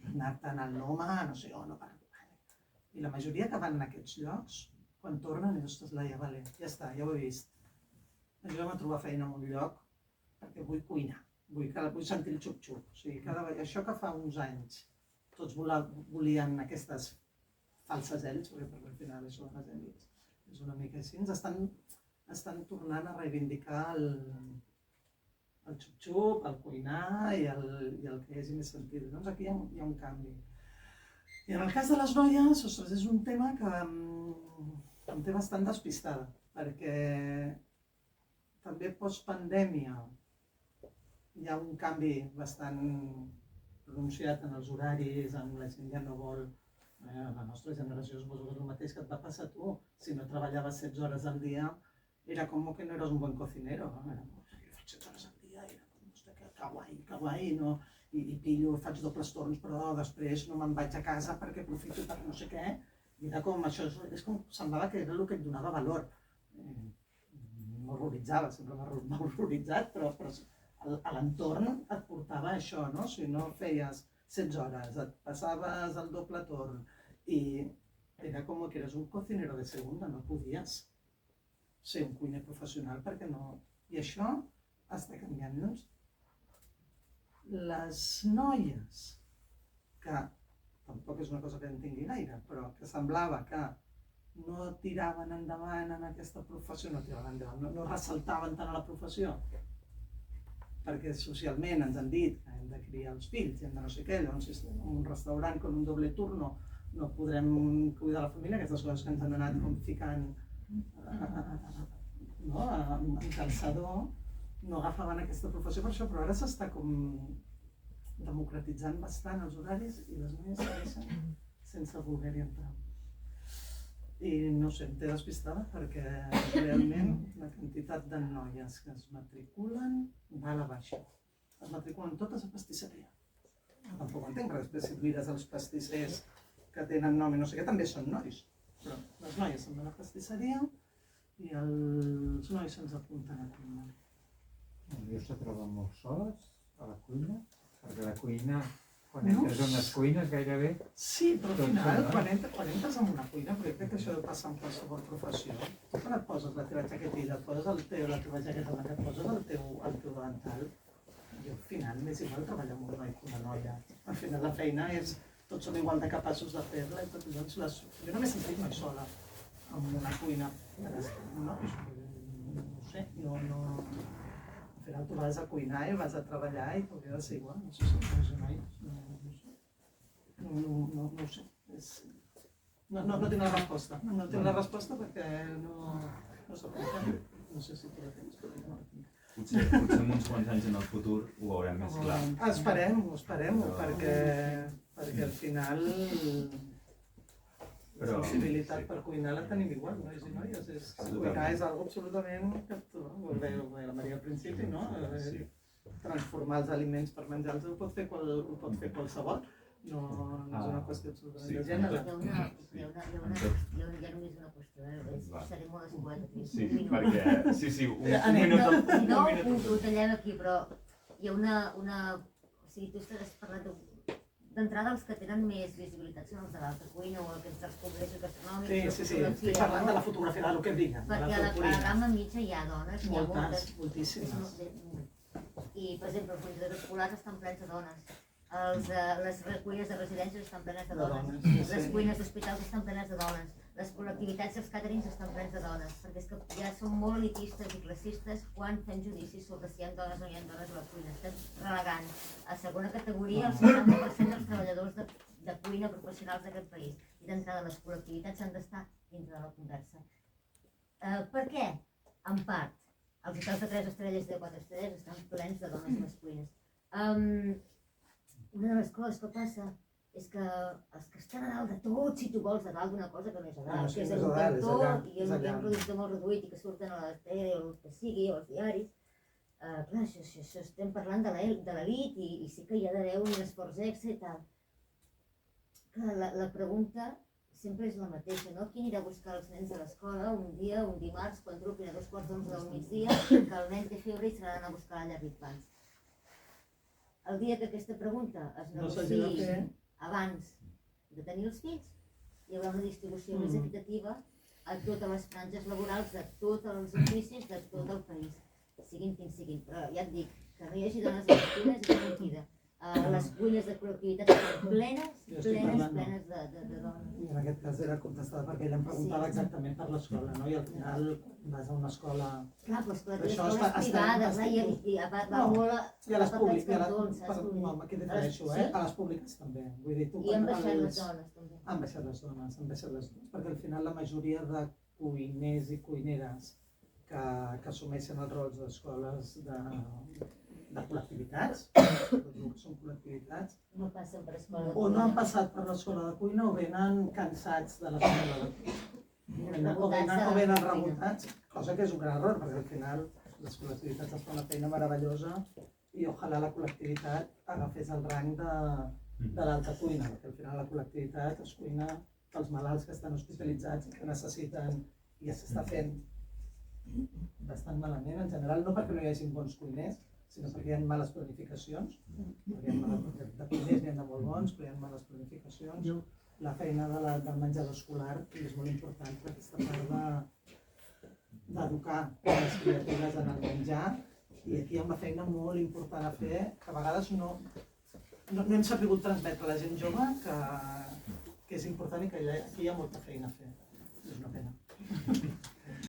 anar-te'n al Noma, no sé on, i la majoria que van en aquests llocs, quan tornen, ostres, Laia, vale, ja està, ja ho he vist. Ajuda'm a trobar feina en un lloc perquè vull cuinar, vull sentir el xup-xup. O sigui, això que fa uns anys tots volien aquestes falses elits, perquè al final això de les elits és una mica així, ens estan tornant a reivindicar el xup-xup, el cuinar i el que hagi més sentit. Doncs aquí hi ha un canvi. I en el cas de les noies, ostres, és un tema que em té bastant despistada, perquè també postpandèmia hi ha un canvi bastant pronunciat en els horaris, en la gent ja no vol... La nostra generació suposo que és el mateix que et va passar a tu. Si no treballaves 16 hores al dia, era com que no eres un bon cocinero. Jo faig 16 hores al dia, era com, ostres, que kawaii, no? I pillo, faig dobles torns, però després no me'n vaig a casa perquè aprofito per no sé què. I era com, això és com, semblava que era el que et donava valor. M'horroritzava, sempre m'ha horroritzat, però a l'entorn et portava això, no? Si no feies 16 hores, et passaves el doble torn i era com que eres un cocinero de segunda, no podies ser un cuiner professional perquè no... I això està canviant, no? Les noies, que tampoc és una cosa que entenguin gaire, però que semblava que no tiraven endavant en aquesta professió, no ressaltaven tant a la professió, perquè socialment ens han dit que hem de criar els fills, hem de no sé què, llavors si estem en un restaurant con un doble turno no podrem cuidar la família, aquestes coses que ens han anat com ficant en calçador, no agafaven aquesta professió per això, però ara s'està com democratitzant bastant els horaris i les noies segueixen sense voler-hi entrar. I no sé, em té despistada perquè realment la quantitat de noies que es matriculen va a la baixa. Es matriculen totes a pastisseria. Tampoc entenc, perquè després si et mires els pastissers que tenen nom i no sé què, també són nois. Però les noies se'n van a pastisseria i els nois se'ns apunten a cuinar. Les noies se troben molt soles a la cuina, perquè la cuina, quan entres en les cuines gairebé... Sí, però al final, quan entres en una cuina, perquè crec que això passa en qualsevol professió, tu quan et poses la teva jaquetilla, et poses la teva jaqueta blanca, et poses el teu davantal, i al final m'és igual treballar amb un noi que una noia. Al final la feina és, tots som igual de capaços de fer-la, i tot, doncs jo no m'he sentit mai sola en una cuina, no sé, no... Al final tu vas a cuinar i vas a treballar i t'hauria de ser igual, no sé si és una no ho sé. No tinc la resposta. No tinc la resposta perquè no soc un. No sé si tu la tens, però no la tinc. Potser en uns quants anys en el futur ho veurem més clar. Esperem-ho, perquè al final la sensibilitat per cuinar la tenim igual, nois i noies. Cuinar és algo absolutament captivant. Ho deia la Maria al principi, no? Transformar els aliments per menjar-los ho pot fer qualsevol. No és una qüestió absolutament de gènere. Hi ha només una qüestió, seré molt escueta. Sí, perquè... Sí, un minut... No, ho tallem aquí, però hi ha una... O sigui, tu has parlat d'entrada els que tenen més visibilitat són els de l'alta cuina o els dels congressos gastronòmics. Sí, estic parlant de la fotografia, del que brillen. Perquè a la gamma mitja hi ha dones, hi ha moltes. Moltíssimes. I, per exemple, els menjadors escolars estan plens de dones. Les cuines de residències estan plenes de dones. Les cuines d'hospitals estan plenes de dones. Les col·lectivitats i els càterings estan plens de dones. Perquè és que ja som molt elitistes i classistes quan fem judicis sobre si hi ha dones o no hi ha dones a la cuina. Estem relegant a segona categoria el 70% dels treballadors de cuina professionals d'aquest país. I d'entrada les col·lectivitats han d'estar dintre de la conversa. Per què? En part, els hotels de 3 estrelles i de 4 estrelles estan plens de dones a les cuines. Una de les coses que passa és que els que estan a dalt de tot, si tu vols, a dalt d'una cosa que no és a dalt, que és en un cantó i en un producte molt reduït i que surten a la tele o el que sigui, o als diaris, clar, això estem parlant de l'elit i sí que hi ha d'haver un esforç extra i tal. Clar, la pregunta, sempre és la mateixa, no? Qui anirà a buscar els nens a l'escola un dia, un dimarts, quan truquin a 2:45 del migdia, que el nen té febre i se l'ha d'anar a buscar a la llar d'infants? El dia que aquesta pregunta es No s'hagi de negociï fer. abans de tenir els fills, hi haurà una distribució més equitativa a totes les franges laborals de tots els oficis de tot el país, siguin quins siguin. Però ja et dic, que no hi hagi dones a les cuines és mentida. Les cuines de col·lectivitat estan plenes de dones. I en aquest cas era contestada perquè ella em preguntava exactament per l'escola, no? I al final vas a una escola... Clar, però escoles Això privades, i va molt I a les públiques, cantons, saps? no, aquí difereixo, a les públiques també. Vull dir, tu I han quan baixat els- les dones, també. Han baixat les dones, perquè al final la majoria de cuiners i cuineres que assumeixen els rols d'escoles de col·lectivitats, són col·lectivitats, No passen per escola de o no han cuina. passat per l'escola de cuina o venen cansats de l'escola de cuina. O venen rebotats, cosa que és un gran error, perquè al final les col·lectivitats es fan una feina meravellosa i ojalà la col·lectivitat agafés el rang de l'alta cuina, perquè al final la col·lectivitat es cuina pels malalts que estan hospitalitzats i que necessiten, i ja s'està fent bastant malament en general, no perquè no hi hagi bons cuiners, sinó perquè hi ha males planificacions, perquè de cuiners n'hi ha de molt bons, però hi ha males planificacions. La feina del menjador escolar és molt important per aquesta part d'educar les criatures en el menjar, i aquí hi ha una feina molt important a fer, que a vegades no hem sabut transmetre a la gent jove que és important i que aquí hi ha molta feina a fer. És una pena.